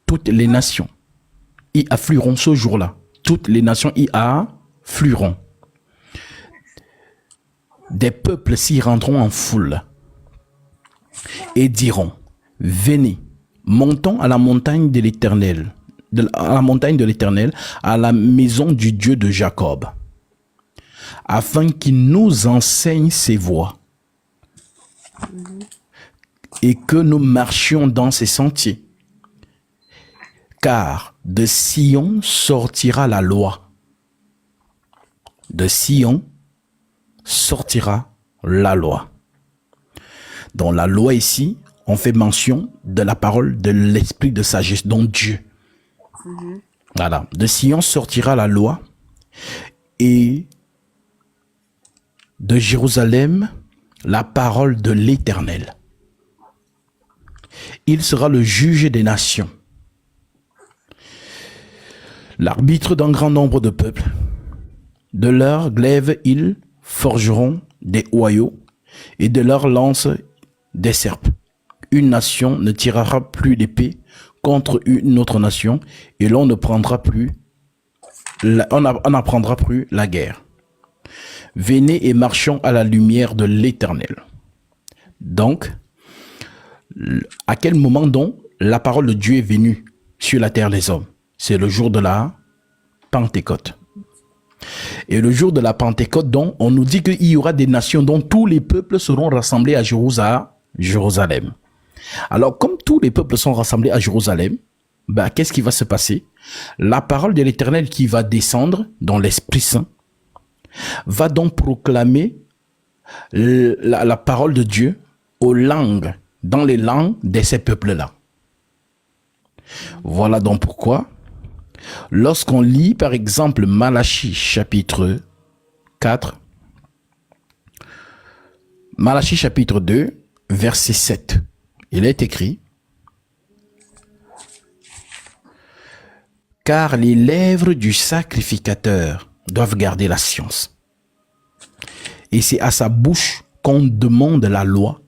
toutes les nations y afflueront ce jour-là. Toutes les nations y afflueront. Des peuples s'y rendront en foule et diront, venez, montons à la montagne de l'Éternel, à la montagne de l'Éternel, à la maison du Dieu de Jacob, afin qu'il nous enseigne ses voies et que nous marchions dans ses sentiers. Car de Sion sortira la loi. De Sion sortira la loi. Dans la loi ici, on fait mention de la parole de l'esprit de sagesse, donc Dieu. Voilà. De Sion sortira la loi et de Jérusalem la parole de l'Éternel. Il sera le juge des nations, l'arbitre d'un grand nombre de peuples. De leurs glaives, ils forgeront des oyaux et de leurs lances des serpes. Une nation ne tirera plus d'épée contre une autre nation et l'on n'apprendra plus la guerre. Venez et marchons à la lumière de l'Éternel. Donc, à quel moment donc la parole de Dieu est venue sur la terre des hommes? C'est le jour de la Pentecôte. Et le jour de la Pentecôte, donc, on nous dit qu'il y aura des nations dont tous les peuples seront rassemblés à Jérusalem. Alors, comme tous les peuples sont rassemblés à Jérusalem, qu'est-ce qui va se passer? La parole de l'Éternel qui va descendre dans l'Esprit Saint va donc proclamer la parole de Dieu aux langues, dans les langues de ces peuples-là. Voilà donc pourquoi, lorsqu'on lit par exemple Malachie chapitre 4, Malachie chapitre 2, verset 7, il est écrit: car les lèvres du sacrificateur doivent garder la science. Et c'est à sa bouche qu'on demande la loi,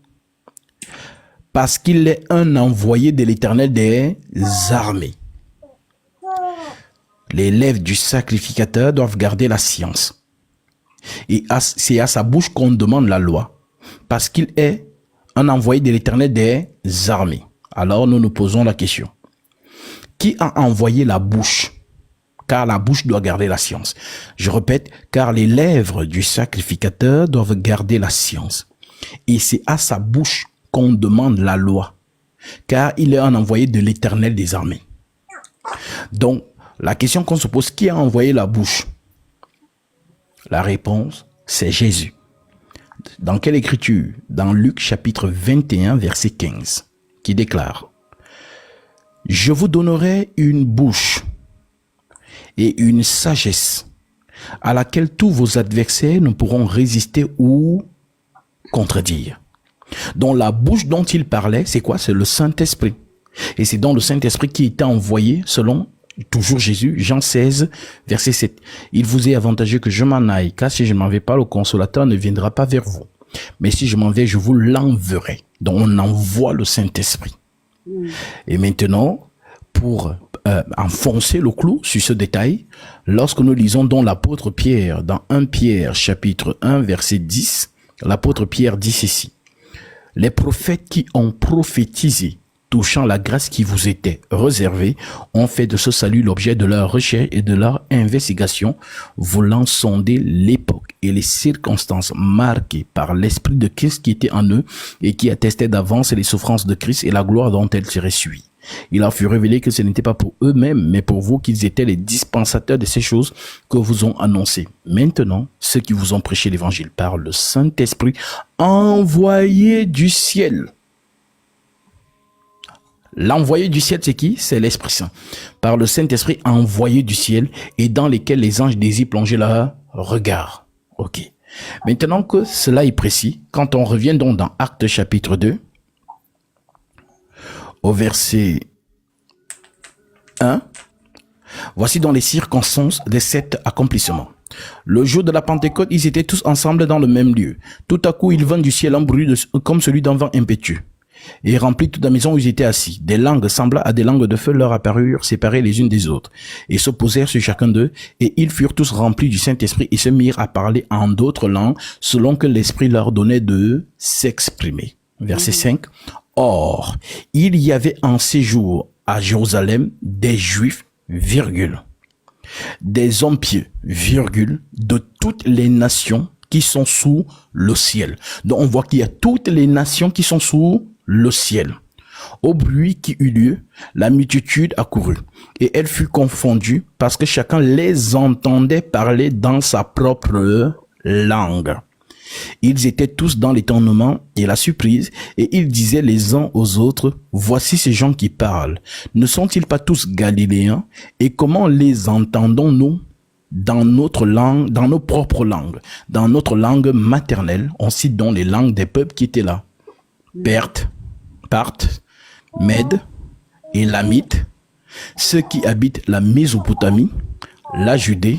parce qu'il est un envoyé de l'Éternel des armées. Les lèvres du sacrificateur doivent garder la science. Et c'est à sa bouche qu'on demande la loi, parce qu'il est un envoyé de l'Éternel des armées. Alors nous nous posons la question: qui a envoyé la bouche? Car la bouche doit garder la science. Je répète, car les lèvres du sacrificateur doivent garder la science. Et c'est à sa bouche qu'on demande la loi, car il est un envoyé de l'Éternel des armées. Donc, la question qu'on se pose, qui a envoyé la bouche? La réponse, c'est Jésus. Dans quelle écriture? Dans Luc chapitre 21, verset 15, qui déclare: je vous donnerai une bouche et une sagesse à laquelle tous vos adversaires ne pourront résister ou contredire. Donc la bouche dont il parlait, c'est quoi? C'est le Saint-Esprit. Et c'est dans le Saint-Esprit qui était envoyé, selon toujours Jésus, Jean 16, verset 7. Il vous est avantageux que je m'en aille, car si je m'en vais pas, le consolateur ne viendra pas vers vous. Mais si je m'en vais, je vous l'enverrai. Donc on envoie le Saint-Esprit. Et maintenant, pour enfoncer le clou sur ce détail, lorsque nous lisons dans l'apôtre Pierre, dans 1 Pierre chapitre 1 verset 10, l'apôtre Pierre dit ceci: les prophètes qui ont prophétisé touchant la grâce qui vous était réservée ont fait de ce salut l'objet de leur recherche et de leur investigation, voulant sonder l'époque et les circonstances marquées par l'esprit de Christ qui était en eux et qui attestait d'avance les souffrances de Christ et la gloire dont elles seraient suivies. Il a fut révélé que ce n'était pas pour eux-mêmes, mais pour vous qu'ils étaient les dispensateurs de ces choses que vous ont annoncées. Maintenant, ceux qui vous ont prêché l'évangile par le Saint-Esprit envoyé du ciel. L'envoyé du ciel, c'est qui? C'est l'Esprit Saint. Par le Saint-Esprit envoyé du ciel et dans lesquels les anges désirent plonger leur regard. Ok. Maintenant que cela est précis, quand on revient donc dans Actes chapitre 2, au verset 1, voici dans les circonstances de cet accomplissement. Le jour de la Pentecôte, ils étaient tous ensemble dans le même lieu. Tout à coup, il vint du ciel un bruit comme celui d'un vent impétueux, et remplit toute la maison où ils étaient assis. Des langues semblables à des langues de feu leur apparurent, séparées les unes des autres, et s'opposèrent sur chacun d'eux, et ils furent tous remplis du Saint-Esprit et se mirent à parler en d'autres langues, selon que l'Esprit leur donnait de s'exprimer. Verset 5. Or, il y avait en séjour à Jérusalem des Juifs, virgule, des hommes pieux, virgule, de toutes les nations qui sont sous le ciel. Donc on voit qu'il y a toutes les nations qui sont sous le ciel. Au bruit qui eut lieu, la multitude accourut, et elle fut confondue parce que chacun les entendait parler dans sa propre langue. Ils étaient tous dans l'étonnement et la surprise, et ils disaient les uns aux autres, voici ces gens qui parlent. Ne sont-ils pas tous galiléens? Et comment les entendons-nous dans notre langue, dans nos propres langues, dans notre langue maternelle? On cite donc les langues des peuples qui étaient là. Parthes, Mèdes, Élamites, ceux qui habitent la Mésopotamie, la Judée,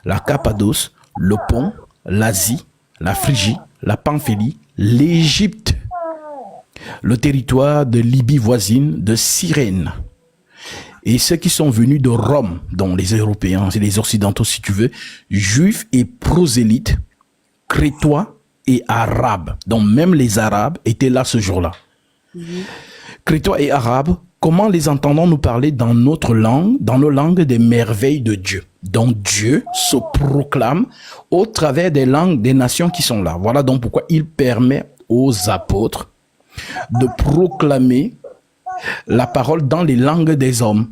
la Cappadoce, le Pont, l'Asie, la Phrygie, la Pamphylie, l'Égypte, le territoire de Libye voisine, de Cyrène, et ceux qui sont venus de Rome, dont les Européens et les Occidentaux si tu veux, Juifs et prosélytes, Crétois et Arabes. Donc même les Arabes étaient là ce jour-là. Crétois et Arabes, comment les entendons-nous parler dans notre langue, dans nos langues des merveilles de Dieu? Donc Dieu se proclame au travers des langues des nations qui sont là. Voilà donc pourquoi il permet aux apôtres de proclamer la parole dans les langues des hommes.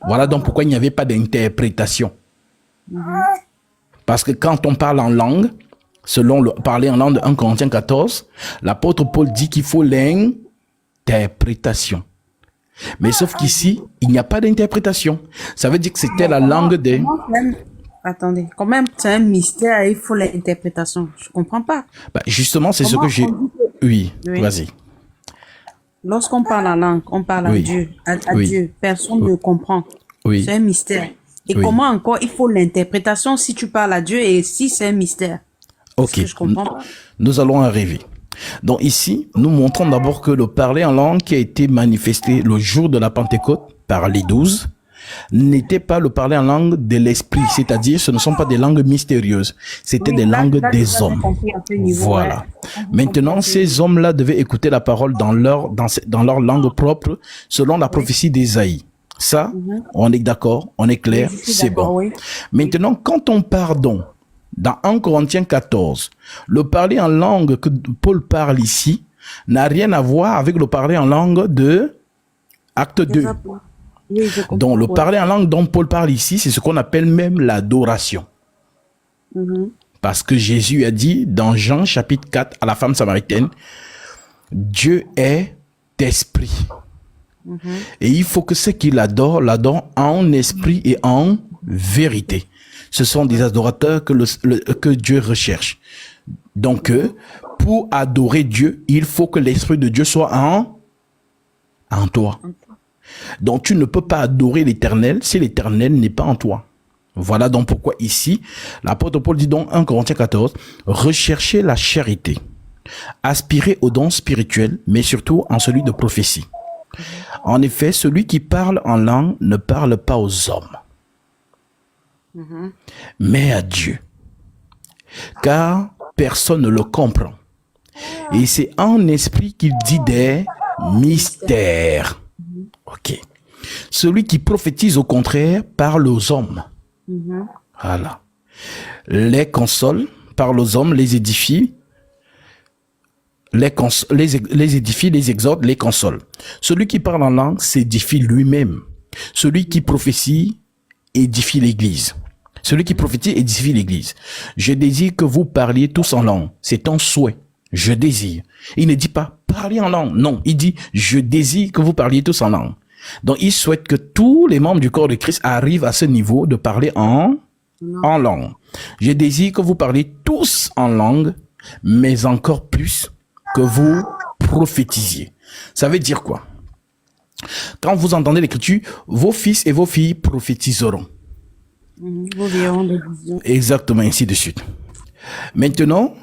Voilà donc pourquoi il n'y avait pas d'interprétation. Parce que quand on parle en langue, selon le parler en langue de 1 Corinthiens 14, l'apôtre Paul dit qu'il faut l'interprétation. Mais sauf qu'ici, il n'y a pas d'interprétation. Ça veut dire que c'était la langue des... Attendez, quand même, c'est un mystère, il faut l'interprétation. Je comprends pas. Bah, justement, c'est ce que j'ai... Oui, vas-y. Lorsqu'on parle en langue, on parle à Dieu, à Dieu. Personne ne comprend. C'est un mystère. Et comment encore il faut l'interprétation si tu parles à Dieu et si c'est un mystère? Ok. Je comprends pas. Nous allons arriver. Donc ici, nous montrons d'abord que le parler en langue qui a été manifesté le jour de la Pentecôte par les 12 n'était pas le parler en langue de l'esprit, c'est-à-dire ce ne sont pas des langues mystérieuses, c'était des langues des hommes. Voilà. Maintenant, ces hommes-là devaient écouter la parole dans leur langue propre, selon la prophétie d'Ésaïe. Ça, on est d'accord, on est clair, c'est bon. Maintenant, quand on pardonne, dans 1 Corinthiens 14, le parler en langue que Paul parle ici n'a rien à voir avec le parler en langue de Acte 2. Donc, le parler en langue dont Paul parle ici, c'est ce qu'on appelle même l'adoration. Parce que Jésus a dit dans Jean chapitre 4 à la femme samaritaine, Dieu est esprit. Et il faut que ceux qui l'adorent en esprit et en vérité. Ce sont des adorateurs que Dieu recherche. Donc, pour adorer Dieu, il faut que l'Esprit de Dieu soit en toi. Donc, tu ne peux pas adorer l'Éternel si l'Éternel n'est pas en toi. Voilà donc pourquoi ici, l'apôtre Paul dit donc 1 Corinthiens 14, recherchez la charité, aspirez aux dons spirituels, mais surtout en celui de prophétie. En effet, celui qui parle en langue ne parle pas aux hommes, mais à Dieu, car personne ne le comprend. Et c'est en esprit qu'il dit des mystères. Ok. Celui qui prophétise, au contraire, parle aux hommes. Voilà. Les console, parle aux hommes, les édifie, les édifie, les exhorte, les console. Celui qui parle en langue s'édifie lui-même. Celui qui prophétie édifie l'Église. Celui qui prophétise édifie l'Église. Je désire que vous parliez tous en langue. C'est un souhait. Je désire. Il ne dit pas parler en langue. Non, il dit je désire que vous parliez tous en langue. Donc il souhaite que tous les membres du corps de Christ arrivent à ce niveau de parler en langue. Je désire que vous parliez tous en langue, mais encore plus que vous prophétisiez. Ça veut dire quoi? Quand vous entendez l'écriture, vos fils et vos filles prophétiseront. Vous verrez des visions. Exactement, ainsi de suite. Maintenant,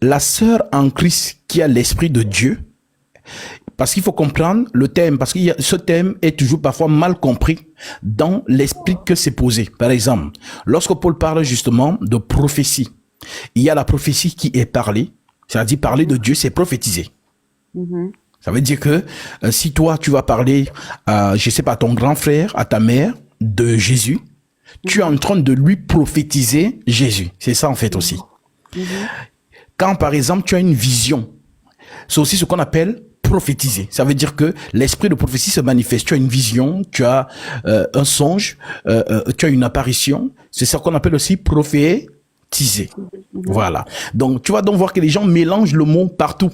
la sœur en Christ qui a l'Esprit de Dieu parce qu'il faut comprendre le thème, parce que ce thème est toujours parfois mal compris dans l'esprit que c'est posé. Par exemple, lorsque Paul parle justement de prophétie, il y a la prophétie qui est parlée, c'est-à-dire parler de Dieu, c'est prophétiser. Ça veut dire que si toi, tu vas parler, je sais pas, à ton grand frère, à ta mère, de Jésus, tu es en train de lui prophétiser Jésus. C'est ça en fait aussi. Quand par exemple, tu as une vision, c'est aussi ce qu'on appelle prophétiser. Ça veut dire que l'esprit de prophétie se manifeste. Tu as une vision, tu as un songe, tu as une apparition. C'est ça qu'on appelle aussi prophétiser. Voilà. Donc, tu vas donc voir que les gens mélangent le mot partout.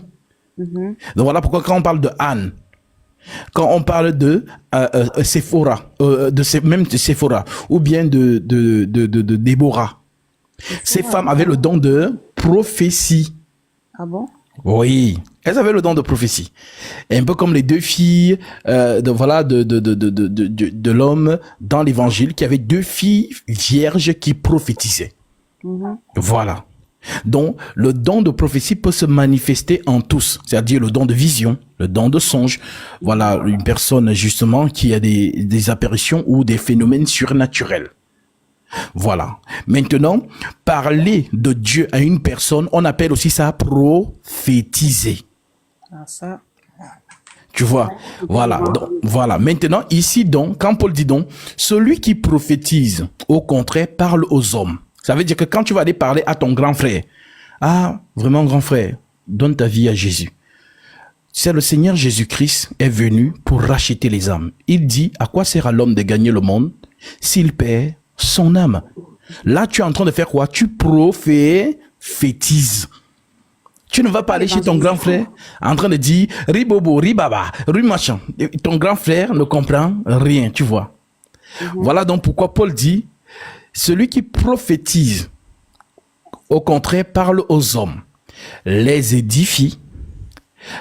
Donc, voilà pourquoi quand on parle de Anne, quand on parle de Séphora, même de Séphora, ou bien de Déborah, ces femmes avaient le don de prophétie. Ah bon? Oui, elles avaient le don de prophétie. Et un peu comme les deux filles de l'homme dans l'évangile, qui avaient deux filles vierges qui prophétisaient. Voilà. Donc, le don de prophétie peut se manifester en tous, c'est-à-dire le don de vision, le don de songe. Voilà, une personne justement qui a des apparitions ou des phénomènes surnaturels. Voilà. Maintenant, parler de Dieu à une personne, on appelle aussi ça prophétiser. Ah, ça. Tu vois, voilà. Donc, voilà. Maintenant, ici donc, quand Paul dit donc, celui qui prophétise, au contraire, parle aux hommes. Ça veut dire que quand tu vas aller parler à ton grand frère, ah, vraiment grand frère, donne ta vie à Jésus. C'est le Seigneur Jésus-Christ est venu pour racheter les âmes. Il dit, à quoi sert à l'homme de gagner le monde s'il perd son âme? Là, tu es en train de faire quoi? Tu prophétises. Tu ne vas pas aller chez ton grand frère en train de dire ribobo, ribaba, machin. Ton grand frère ne comprend rien, tu vois. Voilà donc pourquoi Paul dit, celui qui prophétise, au contraire, parle aux hommes, les édifie,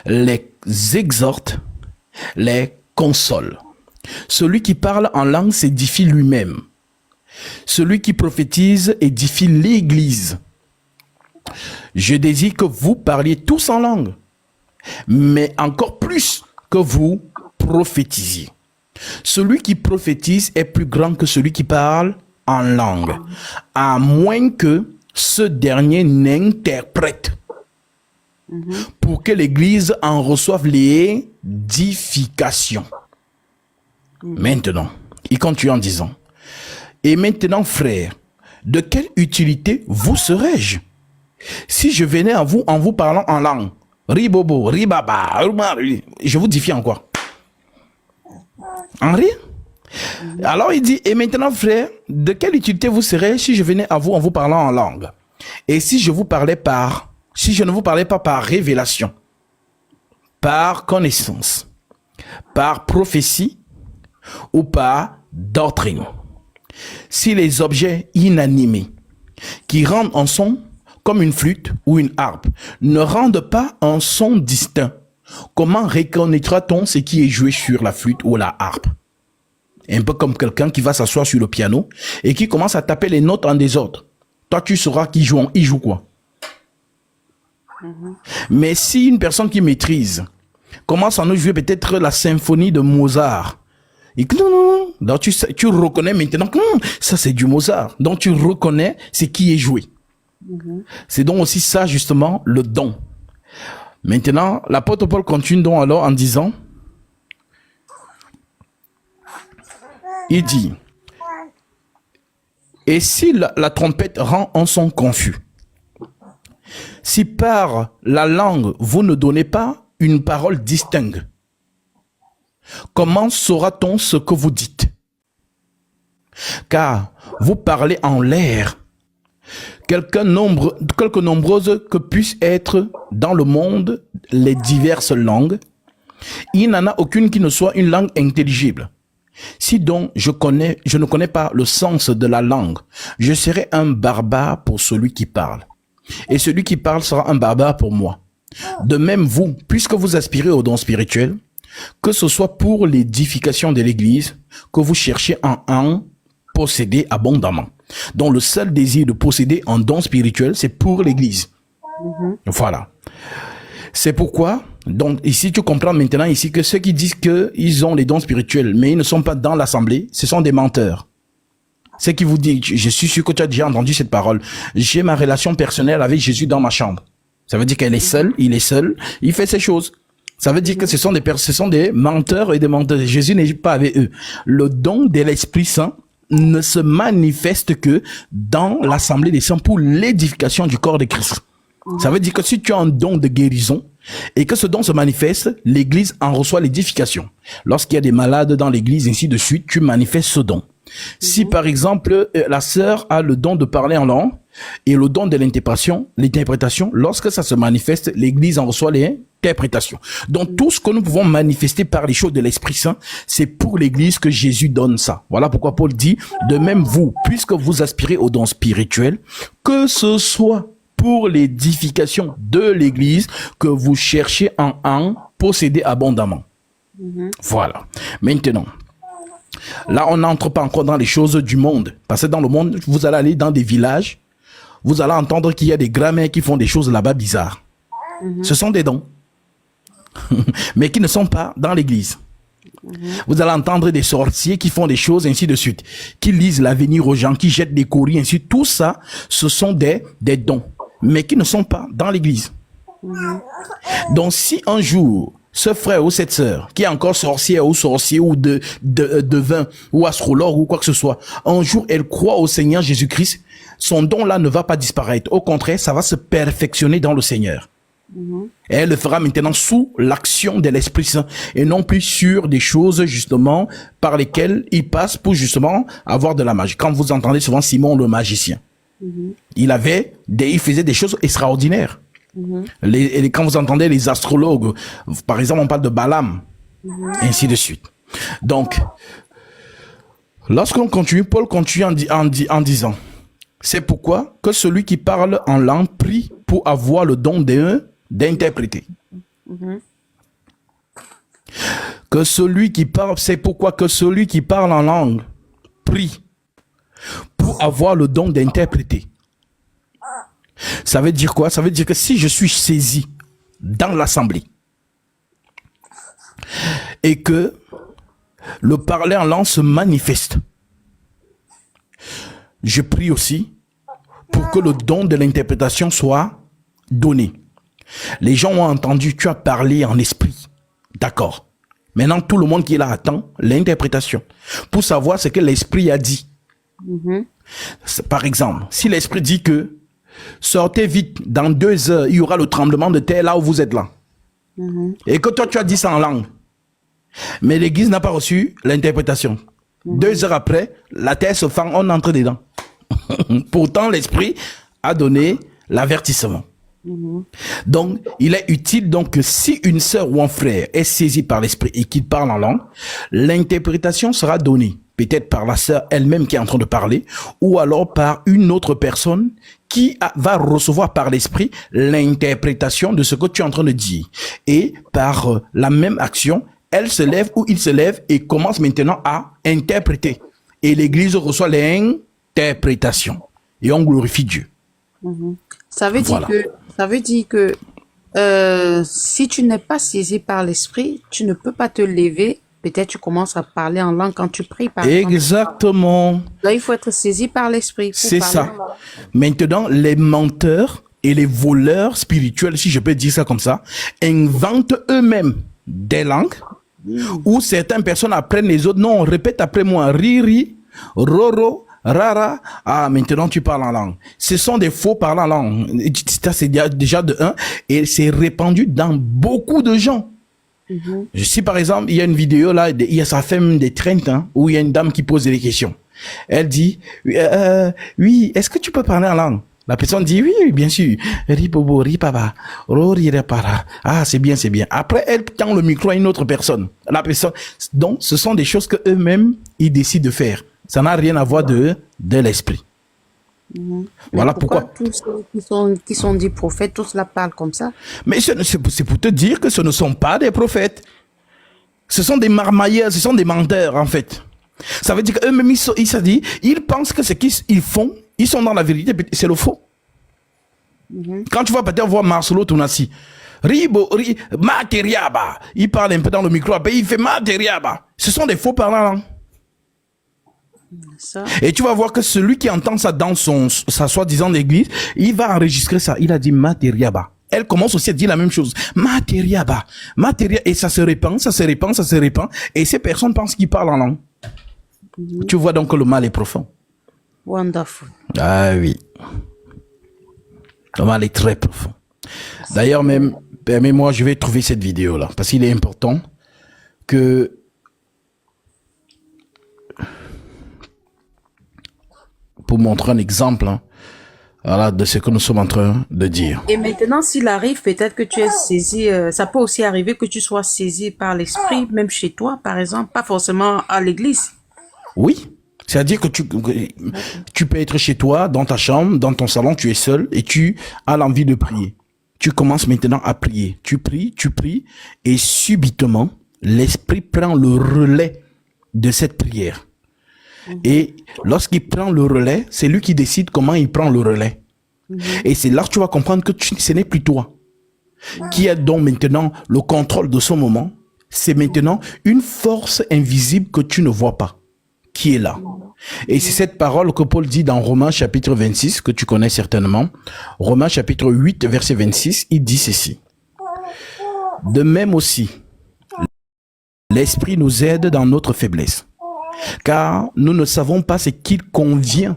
les exhorte, les console. Celui qui parle en langue s'édifie lui-même. Celui qui prophétise édifie l'Église. Je désire que vous parliez tous en langue, mais encore plus que vous prophétisiez. Celui qui prophétise est plus grand que celui qui parle en langue, à moins que ce dernier n'interprète, pour que l'Église en reçoive l'édification. Maintenant, il continue en disant, et maintenant, frères, de quelle utilité vous serais-je si je venais à vous en vous parlant en langue? Ribobo, ribaba, je vous défie en quoi? En rien? Alors il dit, et maintenant frère, de quelle utilité vous serez si je venais à vous en vous parlant en langue? Et si je ne vous parlais pas par révélation, par connaissance, par prophétie ou par doctrine? Si les objets inanimés qui rendent un son comme une flûte ou une harpe ne rendent pas un son distinct, comment reconnaîtra-t-on ce qui est joué sur la flûte ou la harpe? Un peu comme quelqu'un qui va s'asseoir sur le piano et qui commence à taper les notes en désordre. Toi, tu sauras qui joue, il joue quoi. Mais si une personne qui maîtrise commence à nous jouer peut-être la symphonie de Mozart, et que non, donc tu reconnais maintenant que ça c'est du Mozart. Donc tu reconnais ce qui est joué. C'est donc aussi ça justement le don. Maintenant, l'apôtre Paul continue donc alors en disant, il dit, et si la trompette rend un son confus, si par la langue vous ne donnez pas une parole distincte, comment saura-t-on ce que vous dites? Car vous parlez en l'air. Quelque nombreuses que puissent être dans le monde les diverses langues, il n'en a aucune qui ne soit une langue intelligible. Si donc je ne connais pas le sens de la langue, je serai un barbare pour celui qui parle. Et celui qui parle sera un barbare pour moi. De même vous, puisque vous aspirez au don spirituel, que ce soit pour l'édification de l'Église, que vous cherchez en posséder abondamment. Donc le seul désir de posséder un don spirituel, c'est pour l'Église. Voilà. C'est pourquoi, donc ici tu comprends maintenant ici que ceux qui disent qu'ils ont les dons spirituels, mais ils ne sont pas dans l'assemblée, ce sont des menteurs. Ceux qui vous disent, je suis sûr que tu as déjà entendu cette parole, j'ai ma relation personnelle avec Jésus dans ma chambre. Ça veut dire qu'elle est seule, il est seul, il fait ses choses. Ça veut dire que ce sont des menteurs et des menteurs. Jésus n'est pas avec eux. Le don de l'Esprit Saint ne se manifeste que dans l'assemblée des saints pour l'édification du corps de Christ. Ça veut dire que si tu as un don de guérison et que ce don se manifeste, l'église en reçoit l'édification. Lorsqu'il y a des malades dans l'église, ainsi de suite, tu manifestes ce don. Si par exemple, la sœur a le don de parler en langue et le don de l'interprétation, lorsque ça se manifeste, l'église en reçoit l'interprétation. Donc tout ce que nous pouvons manifester par les choses de l'Esprit Saint, c'est pour l'église que Jésus donne ça. Voilà pourquoi Paul dit, de même vous, puisque vous aspirez aux dons spirituels, que ce soit pour l'édification de l'église que vous cherchez en posséder abondamment. Voilà. Maintenant, là, on n'entre pas encore dans les choses du monde. Parce que dans le monde, vous allez aller dans des villages, vous allez entendre qu'il y a des grands-mères qui font des choses là-bas bizarres. Ce sont des dons. Mais qui ne sont pas dans l'église. Vous allez entendre des sorciers qui font des choses, ainsi de suite. Qui lisent l'avenir aux gens, qui jettent des courriers, ainsi. Tout ça, ce sont des dons. Mais qui ne sont pas dans l'église. Donc, si un jour, ce frère ou cette sœur, qui est encore sorcière ou sorcier ou devin ou astrologue ou quoi que ce soit, un jour elle croit au Seigneur Jésus-Christ, son don là ne va pas disparaître. Au contraire, ça va se perfectionner dans le Seigneur. Et elle le fera maintenant sous l'action de l'Esprit Saint et non plus sur des choses justement par lesquelles il passe pour justement avoir de la magie. Quand vous entendez souvent Simon le magicien, il faisait des choses extraordinaires. Quand vous entendez les astrologues, par exemple, on parle de Balaam, ainsi de suite. Donc, lorsqu'on continue, Paul continue en disant, c'est pourquoi que celui qui parle en langue prie pour avoir le don d'interpréter. Que celui qui parle, c'est pourquoi que celui qui parle en langue prie pour avoir le don d'interpréter. Ça veut dire quoi? Ça veut dire que si je suis saisi dans l'assemblée et que le parler en langue se manifeste, je prie aussi pour que le don de l'interprétation soit donné. Les gens ont entendu, tu as parlé en esprit. D'accord. Maintenant, tout le monde qui est là attend l'interprétation pour savoir ce que l'esprit a dit. Par exemple, si l'esprit dit que sortez vite, dans 2 heures, il y aura le tremblement de terre là où vous êtes là. Et que toi, tu as dit ça en langue. Mais l'église n'a pas reçu l'interprétation. 2 heures après, la terre se fend, on entre dedans. Pourtant, l'esprit a donné l'avertissement. Donc, il est utile donc que si une sœur ou un frère est saisi par l'esprit et qu'il parle en langue, l'interprétation sera donnée. Peut-être par la sœur elle-même qui est en train de parler, ou alors par une autre personne qui va recevoir par l'esprit l'interprétation de ce que tu es en train de dire. Et par la même action, elle se lève ou il se lève et commence maintenant à interpréter. Et l'église reçoit l'interprétation. Et on glorifie Dieu. Ça veut dire que si tu n'es pas saisi par l'esprit, tu ne peux pas te lever. Peut-être tu commences à parler en langue quand tu pries. Exactement. Là, il faut être saisi par l'esprit. C'est ça. Maintenant, les menteurs et les voleurs spirituels, si je peux dire ça comme ça, inventent eux-mêmes des langues où certaines personnes apprennent les autres. Non, répète après moi. Riri, roro, rara. Ah, maintenant tu parles en langue. Ce sont des faux parlants en langue. Ça, c'est déjà de 1. Et c'est répandu dans beaucoup de gens. Je sais par exemple, il y a une vidéo là, ça fait même des 30 ans, où il y a une dame qui pose des questions. Elle dit, oui, est-ce que tu peux parler en langue? La personne dit, oui, bien sûr. Ripobo, ripaba, roripara. Ah, c'est bien, c'est bien. Après, elle tend le micro à une autre personne. La personne. Donc, ce sont des choses que eux-mêmes, ils décident de faire. Ça n'a rien à voir de l'esprit. Voilà pourquoi tous ceux qui sont des prophètes, tous là parlent comme ça. Mais c'est pour te dire que ce ne sont pas des prophètes. Ce sont des marmailleurs, ce sont des menteurs en fait. Ça veut dire qu'eux-mêmes, ils pensent que ce qu'ils font, ils sont dans la vérité, c'est le faux. Quand tu vas peut-être voir Marcelo Tonassi, Materiaba. Il parle un peu dans le micro, après il fait Materiaba. Ce sont des faux parlants. Ça. Et tu vas voir que celui qui entend ça dans sa soi-disant église, il va enregistrer ça. Il a dit Materiaba. Elle commence aussi à dire la même chose. Materiaba. Et ça se répand, ça se répand, ça se répand. Et ces personnes pensent qu'ils parlent en langue. Tu vois donc que le mal est profond. Wonderful. Ah oui. Le mal est très profond. D'ailleurs, même, permets-moi, je vais trouver cette vidéo-là. Parce qu'il est important que... Pour montrer un exemple, hein, voilà, de ce que nous sommes en train de dire. Et maintenant, s'il arrive, peut-être que tu es saisi, ça peut aussi arriver que tu sois saisi par l'esprit, même chez toi, par exemple, pas forcément à l'église. Oui, c'est-à-dire que tu peux être chez toi, dans ta chambre, dans ton salon, tu es seul et tu as l'envie de prier. Tu commences maintenant à prier. Tu pries, et subitement, l'esprit prend le relais de cette prière. Et lorsqu'il prend le relais, c'est lui qui décide comment il prend le relais. Et c'est là que tu vas comprendre que ce n'est plus toi qui a donc maintenant le contrôle de ce moment. C'est maintenant une force invisible que tu ne vois pas qui est là. Et c'est cette parole que Paul dit dans Romains chapitre 26, que tu connais certainement. Romains chapitre 8, verset 26, il dit ceci. De même aussi, l'Esprit nous aide dans notre faiblesse. Car nous ne savons pas ce qu'il convient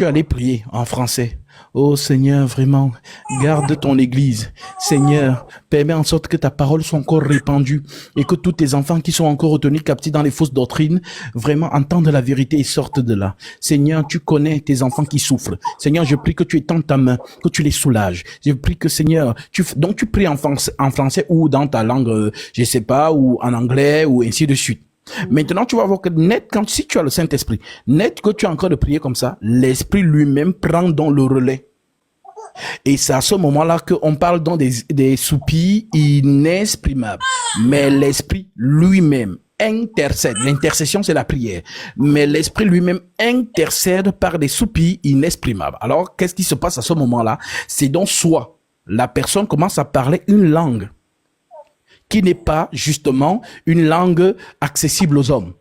aller prier en français. Oh Seigneur, vraiment, garde ton église. Seigneur, permets en sorte que ta parole soit encore répandue et que tous tes enfants qui sont encore retenus captifs dans les fausses doctrines, vraiment entendent la vérité et sortent de là. Seigneur, tu connais tes enfants qui souffrent. Seigneur, je prie que tu étends ta main, que tu les soulages. Je prie que Seigneur, donc tu pries en français ou dans ta langue, je sais pas, ou en anglais ou ainsi de suite. Maintenant, tu vas voir que si tu as le Saint-Esprit, que tu es en train de prier comme ça, l'Esprit lui-même prend dans le relais. Et c'est à ce moment-là qu'on parle dans des soupirs inexprimables. Mais l'Esprit lui-même intercède. L'intercession, c'est la prière. Mais l'Esprit lui-même intercède par des soupirs inexprimables. Alors, qu'est-ce qui se passe à ce moment-là? C'est donc soit la personne commence à parler une langue qui n'est pas justement une langue accessible aux hommes.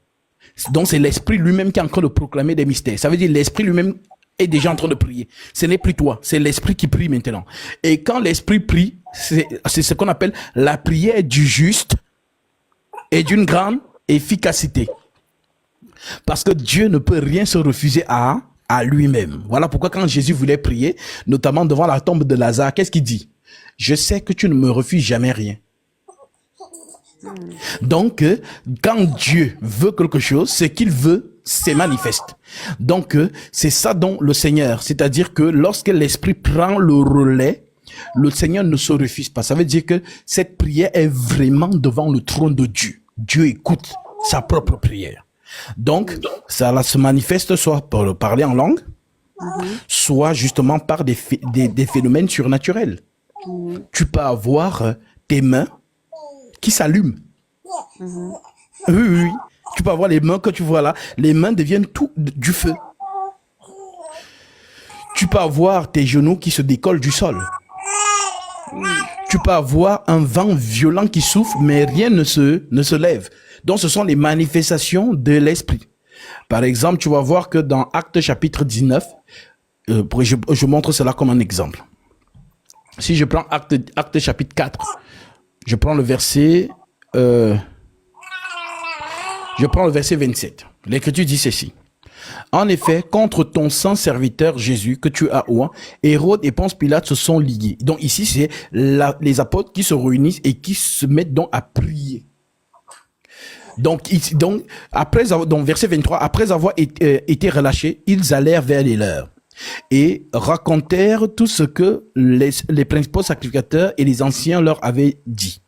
Donc c'est l'Esprit lui-même qui est en train de proclamer des mystères. Ça veut dire l'Esprit lui-même est déjà en train de prier. Ce n'est plus toi, c'est l'Esprit qui prie maintenant. Et quand l'Esprit prie, c'est ce qu'on appelle la prière du juste et d'une grande efficacité. Parce que Dieu ne peut rien se refuser à lui-même. Voilà pourquoi quand Jésus voulait prier, notamment devant la tombe de Lazare, qu'est-ce qu'il dit? Je sais que tu ne me refuses jamais rien. Donc, quand Dieu veut quelque chose, ce qu'il veut, c'est manifeste. Donc, c'est ça dont le Seigneur, c'est-à-dire que lorsque l'Esprit prend le relais, le Seigneur ne se refuse pas. Ça veut dire que cette prière est vraiment devant le trône de Dieu. Dieu écoute sa propre prière. Donc, ça se manifeste soit par parler en langue, soit justement par des phénomènes surnaturels. Tu peux avoir tes mains qui s'allument. Oui. Tu peux avoir les mains que tu vois là. Les mains deviennent tout du feu. Tu peux avoir tes genoux qui se décollent du sol. Tu peux avoir un vent violent qui souffle, mais rien ne se lève. Donc, ce sont les manifestations de l'esprit. Par exemple, tu vas voir que dans Actes chapitre 19, je montre cela comme un exemple. Si je prends Actes chapitre 4, je prends le verset 27. L'Écriture dit ceci. En effet, contre ton saint serviteur Jésus que tu as oint, Hérode et Ponce Pilate se sont liés. Donc ici, c'est les apôtres qui se réunissent et qui se mettent donc à prier. Donc verset 23, après avoir été relâchés, ils allèrent vers les leurs et racontèrent tout ce que les principaux sacrificateurs et les anciens leur avaient dit.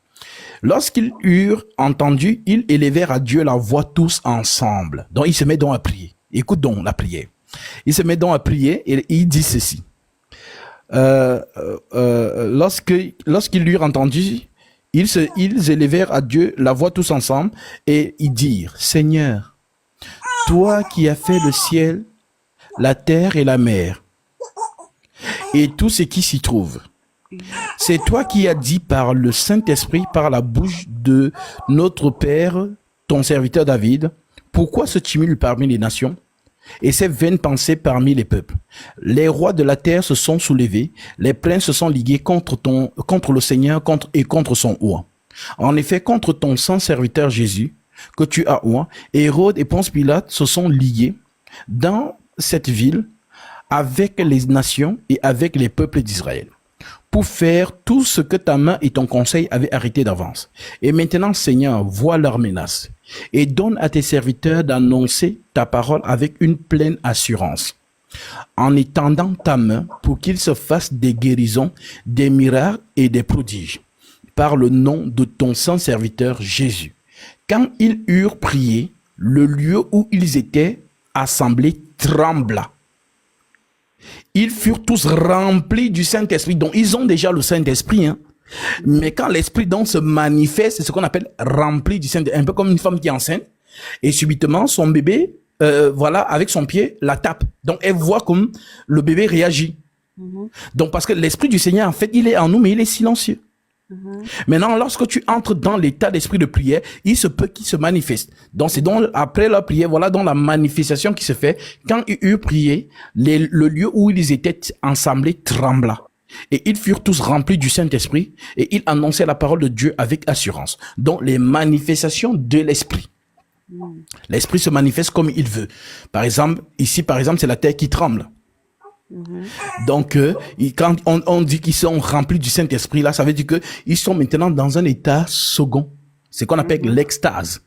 Lorsqu'ils eurent entendu, ils élevèrent à Dieu la voix tous ensemble. Donc, il se met donc à prier. Écoute donc la prière. Il se met donc à prier et il dit ceci. lorsqu'ils l'eurent entendu, ils élevèrent à Dieu la voix tous ensemble et ils dirent, Seigneur, toi qui as fait le ciel, la terre et la mer, et tout ce qui s'y trouve. C'est toi qui as dit par le Saint-Esprit, par la bouche de notre Père, ton serviteur David, pourquoi ce tumulte parmi les nations et ces vaines pensées parmi les peuples? Les rois de la terre se sont soulevés, les plaines se sont liguées contre le Seigneur et contre son roi. En effet, contre ton saint serviteur Jésus, que tu as oint, Hérode et Ponce Pilate se sont liés dans cette ville avec les nations et avec les peuples d'Israël, pour faire tout ce que ta main et ton conseil avaient arrêté d'avance. Et maintenant, Seigneur, vois leurs menaces et donne à tes serviteurs d'annoncer ta parole avec une pleine assurance, en étendant ta main pour qu'ils se fassent des guérisons, des miracles et des prodiges, par le nom de ton saint serviteur Jésus. Quand ils eurent prié, le lieu où ils étaient assemblés trembla. Ils furent tous remplis du Saint-Esprit. Donc, ils ont déjà le Saint-Esprit. Hein. Mais quand l'Esprit donc se manifeste, c'est ce qu'on appelle rempli du Saint-Esprit. Un peu comme une femme qui est enceinte. Et subitement, son bébé, avec son pied, la tape. Donc, elle voit comme le bébé réagit. Donc, parce que l'Esprit du Seigneur, en fait, il est en nous, mais il est silencieux. Maintenant, lorsque tu entres dans l'état d'esprit de prière, il se peut qu'il se manifeste. Donc, c'est donc après la prière, voilà donc la manifestation qui se fait. Quand ils eurent prié, le lieu où ils étaient assemblés trembla. Et ils furent tous remplis du Saint-Esprit et ils annonçaient la parole de Dieu avec assurance. Donc, les manifestations de l'Esprit. L'Esprit se manifeste comme il veut. Par exemple, ici, c'est la terre qui tremble. Donc, quand on dit qu'ils sont remplis du Saint-Esprit, là, ça veut dire qu'ils sont maintenant dans un état second. C'est qu'on appelle l'extase.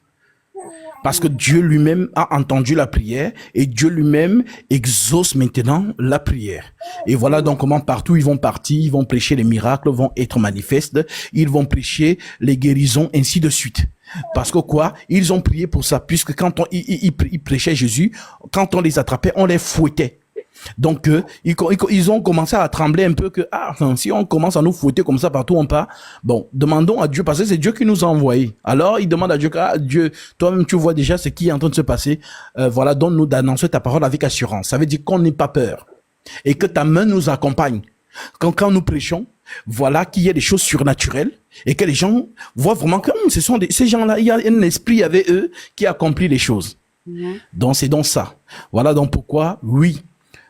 Parce que Dieu lui-même a entendu la prière et Dieu lui-même exauce maintenant la prière. Et voilà donc comment partout ils vont partir, ils vont prêcher, les miracles vont être manifestes, ils vont prêcher les guérisons, ainsi de suite. Parce que quoi? Ils ont prié pour ça, puisque quand ils prêchaient Jésus, quand on les attrapait, on les fouettait. Donc, ils ont commencé à trembler un peu que, si on commence à nous fouetter comme ça partout on part, bon, demandons à Dieu, parce que c'est Dieu qui nous a envoyés. Alors, ils demandent à Dieu, Dieu, toi-même tu vois déjà ce qui est en train de se passer, donne-nous d'annoncer ta parole avec assurance. Ça veut dire qu'on n'ait pas peur et que ta main nous accompagne. Quand nous prêchons, voilà qu'il y a des choses surnaturelles et que les gens voient vraiment que ces gens-là, il y a un esprit avec eux qui accomplit les choses. Donc, c'est donc ça. Voilà donc pourquoi, oui,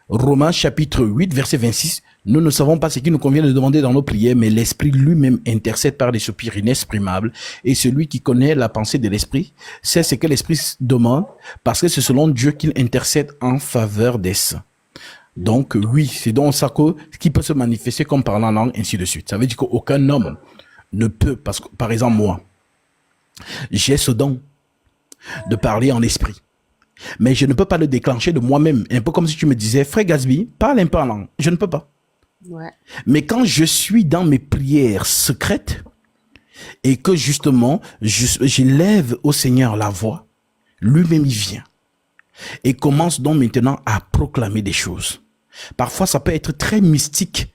Romains chapitre 8, verset 26, nous ne savons pas ce qu'il nous convient de demander dans nos prières, mais l'Esprit lui-même intercède par des soupirs inexprimables. Et celui qui connaît la pensée de l'Esprit sait ce que l'Esprit demande, parce que c'est selon Dieu qu'il intercède en faveur des saints. Donc oui, c'est donc ça qui peut se manifester comme parlant en langue, ainsi de suite. Ça veut dire qu'aucun homme ne peut, parce que par exemple moi, j'ai ce don de parler en esprit. Mais je ne peux pas le déclencher de moi-même. Un peu comme si tu me disais, frère Gatsby, parle un peu en langue. Je ne peux pas. Ouais. Mais quand je suis dans mes prières secrètes et que justement, j'élève au Seigneur la voix, lui-même il vient et commence donc maintenant à proclamer des choses. Parfois, ça peut être très mystique.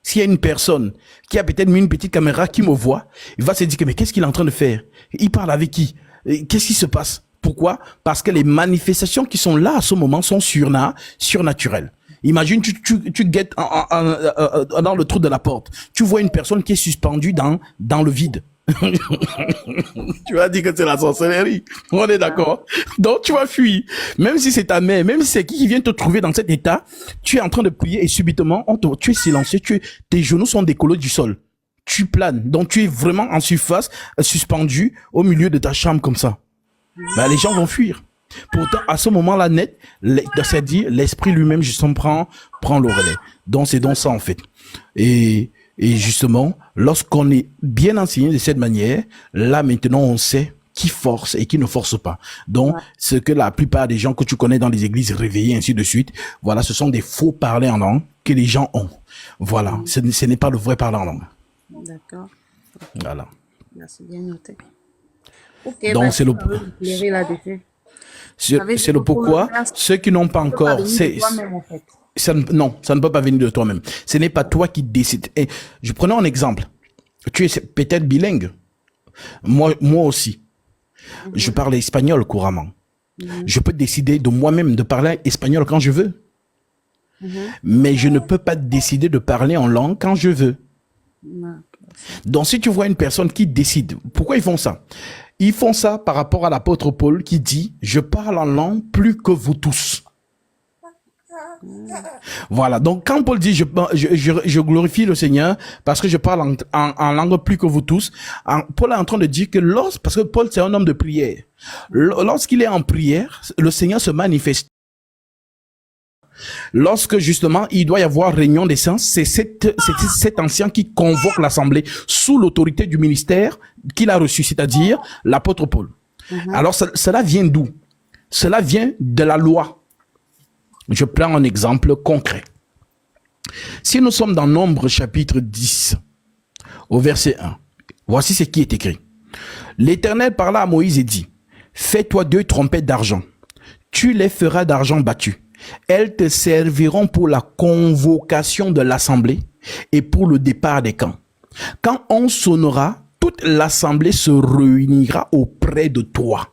S'il y a une personne qui a peut-être mis une petite caméra qui me voit, il va se dire que mais qu'est-ce qu'il est en train de faire? Il parle avec qui? Qu'est-ce qui se passe? Pourquoi? Parce que les manifestations qui sont là à ce moment sont surnaturelles. Imagine, tu guettes dans le trou de la porte. Tu vois une personne qui est suspendue dans le vide. Tu vas dire que c'est la sorcellerie. On est d'accord. Donc, tu vas fuir. Même si c'est ta mère, même si c'est qui vient te trouver dans cet état, tu es en train de prier et subitement, tu es silencieux, tes genoux sont décollés du sol. Tu planes. Donc, tu es vraiment en surface, suspendu au milieu de ta chambre comme ça. Ben, les gens vont fuir. Pourtant, à ce moment-là, net, c'est-à-dire, l'esprit lui-même, justement, prend le relais. Donc, c'est donc ça, en fait. Et justement, lorsqu'on est bien enseigné de cette manière, là, maintenant, on sait qui force et qui ne force pas. Donc, ce que la plupart des gens que tu connais dans les églises réveillées, ainsi de suite, voilà, ce sont des faux parlers en langue que les gens ont. Voilà. Ce n'est pas le vrai parler en langue. D'accord. Voilà. Merci, bien noté. Okay, donc c'est le pourquoi ceux qui n'ont pas encore Non, ça ne peut pas venir de toi-même. Ce n'est pas toi qui décides. Et je prenais un exemple. Tu es peut-être bilingue. Moi aussi. Je parle espagnol couramment. Je peux décider de moi-même de parler espagnol quand je veux. Mais je ne peux pas décider de parler en langue quand je veux. Donc, si tu vois une personne qui décide, pourquoi ils font ça? Ils font ça par rapport à l'apôtre Paul qui dit, je parle en langue plus que vous tous. Voilà. Donc, quand Paul dit, je glorifie le Seigneur parce que je parle en langue plus que vous tous, Paul est en train de dire que parce que Paul, c'est un homme de prière. Lorsqu'il est en prière, le Seigneur se manifeste. Lorsque justement il doit y avoir réunion des saints, c'est cet ancien qui convoque l'assemblée sous l'autorité du ministère qu'il a reçu, c'est-à-dire l'apôtre Paul. Alors cela vient d'où? Cela vient de la loi. Je prends un exemple concret. Si nous sommes dans Nombre chapitre 10, au verset 1, voici ce qui est écrit. L'Éternel parla à Moïse et dit, fais-toi 2 trompettes d'argent. Tu les feras d'argent battu. Elles te serviront pour la convocation de l'assemblée et pour le départ des camps. Quand on sonnera, toute l'assemblée se réunira auprès de toi.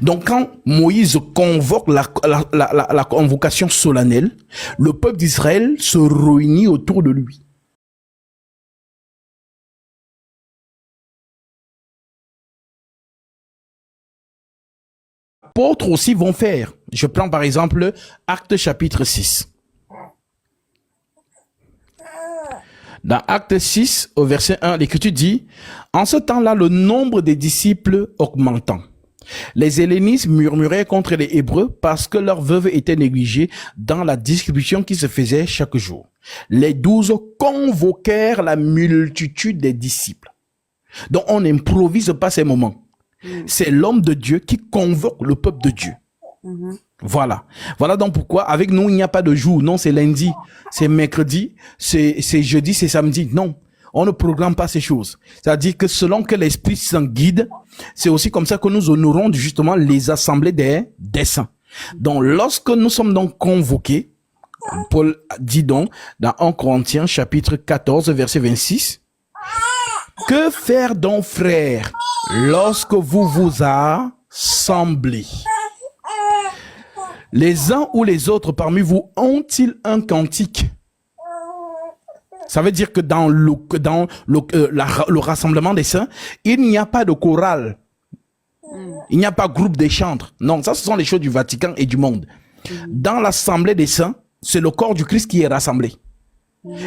Donc, quand Moïse convoque la convocation solennelle, le peuple d'Israël se réunit autour de lui. Les apôtres aussi vont faire. Je prends par exemple Actes chapitre 6. Dans Actes 6, au verset 1, l'Écriture dit, « En ce temps-là, le nombre des disciples augmentant. Les Hellénistes murmuraient contre les Hébreux parce que leurs veuves étaient négligées dans la distribution qui se faisait chaque jour. Les 12 convoquèrent la multitude des disciples. » Donc, on n'improvise pas ces moments. C'est l'homme de Dieu qui convoque le peuple de Dieu. Voilà. Voilà donc pourquoi avec nous, il n'y a pas de jour. Non, c'est lundi, c'est mercredi, c'est jeudi, c'est samedi. Non, on ne programme pas ces choses. C'est-à-dire que selon que l'Esprit Saint guide, c'est aussi comme ça que nous honorons justement les assemblées des saints. Donc, lorsque nous sommes donc convoqués, Paul dit donc dans 1 Corinthiens chapitre 14, verset 26, « Que faire donc, frères, lorsque vous vous assemblez? Les uns ou les autres parmi vous ont-ils un cantique? » Ça veut dire que dans le rassemblement des saints, il n'y a pas de chorale. Il n'y a pas groupe des chantres. Non, ça, ce sont les choses du Vatican et du monde. Dans l'assemblée des saints, c'est le corps du Christ qui est rassemblé.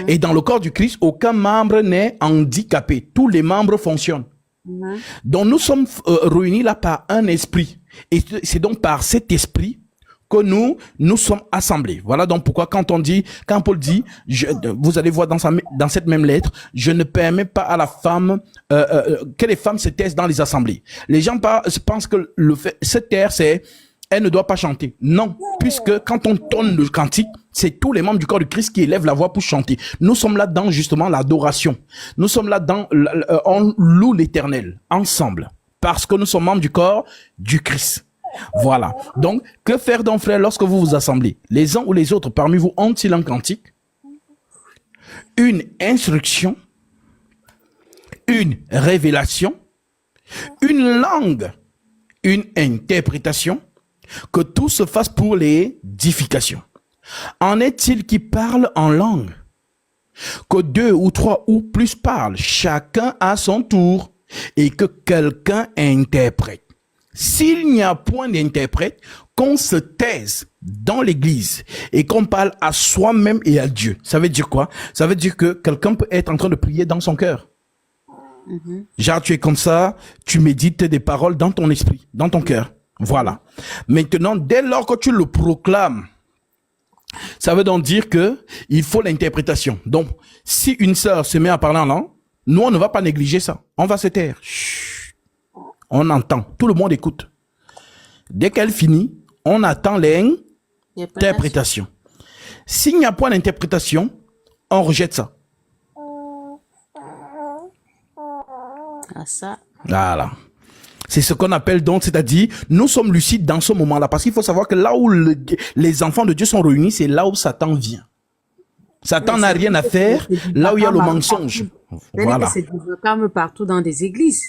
Et dans le corps du Christ, aucun membre n'est handicapé. Tous les membres fonctionnent. Donc, nous sommes réunis là par un esprit. Et c'est donc par cet esprit que nous sommes assemblés. Voilà donc pourquoi quand Paul dit, vous allez voir dans cette même lettre, je ne permets pas à la femme, que les femmes se taisent dans les assemblées. Les gens pensent que se taire, elle ne doit pas chanter. Non, puisque quand on tonne le cantique, c'est tous les membres du corps du Christ qui élèvent la voix pour chanter. Nous sommes là dans justement l'adoration. Nous sommes là dans, on loue l'Éternel ensemble, parce que nous sommes membres du corps du Christ. Voilà. Donc, que faire donc, frère, lorsque vous vous assemblez? Les uns ou les autres parmi vous ont-ils un cantique, une instruction, une révélation, une langue, une interprétation? Que tout se fasse pour l'édification. En est-il qui parle en langue? Que 2 ou 3 ou plus parlent, chacun à son tour, et que quelqu'un interprète. S'il n'y a point d'interprète, qu'on se taise dans l'église et qu'on parle à soi-même et à Dieu. Ça veut dire quoi? Ça veut dire que quelqu'un peut être en train de prier dans son cœur. Genre, tu es comme ça, tu médites des paroles dans ton esprit, dans ton cœur. Voilà. Maintenant, dès lors que tu le proclames, ça veut donc dire que il faut l'interprétation. Donc, si une sœur se met à parler en langue, nous, on ne va pas négliger ça. On va se taire. Chut. On entend. Tout le monde écoute. Dès qu'elle finit, on attend l'interprétation. S'il n'y a pas d'interprétation, on rejette ça. Ah, ça. Voilà. C'est ce qu'on appelle donc, c'est-à-dire, nous sommes lucides dans ce moment-là. Parce qu'il faut savoir que là où les enfants de Dieu sont réunis, c'est là où Satan vient. Satan n'a rien à faire là où il y a le mensonge. Voilà. C'est du vacarme partout dans des églises.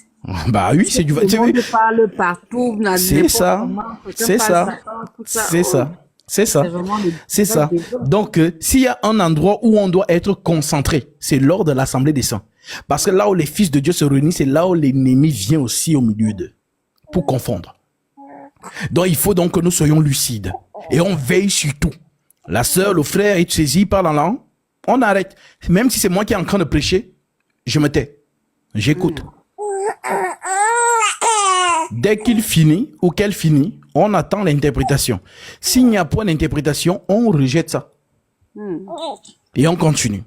Bah oui, c'est du vacarme. On parle partout. C'est ça. C'est ça. C'est ça. C'est ça. C'est ça. Donc, s'il y a un endroit où on doit être concentré, c'est lors de l'assemblée des saints. Parce que là où les fils de Dieu se réunissent, c'est là où l'ennemi vient aussi au milieu d'eux pour confondre. Donc, il faut donc que nous soyons lucides et on veille sur tout. La sœur, le frère est saisi par la langue, on arrête. Même si c'est moi qui est en train de prêcher, je me tais. J'écoute. Dès qu'il finit ou qu'elle finit, on attend l'interprétation. S'il n'y a point d'interprétation, on rejette ça. Et on continue.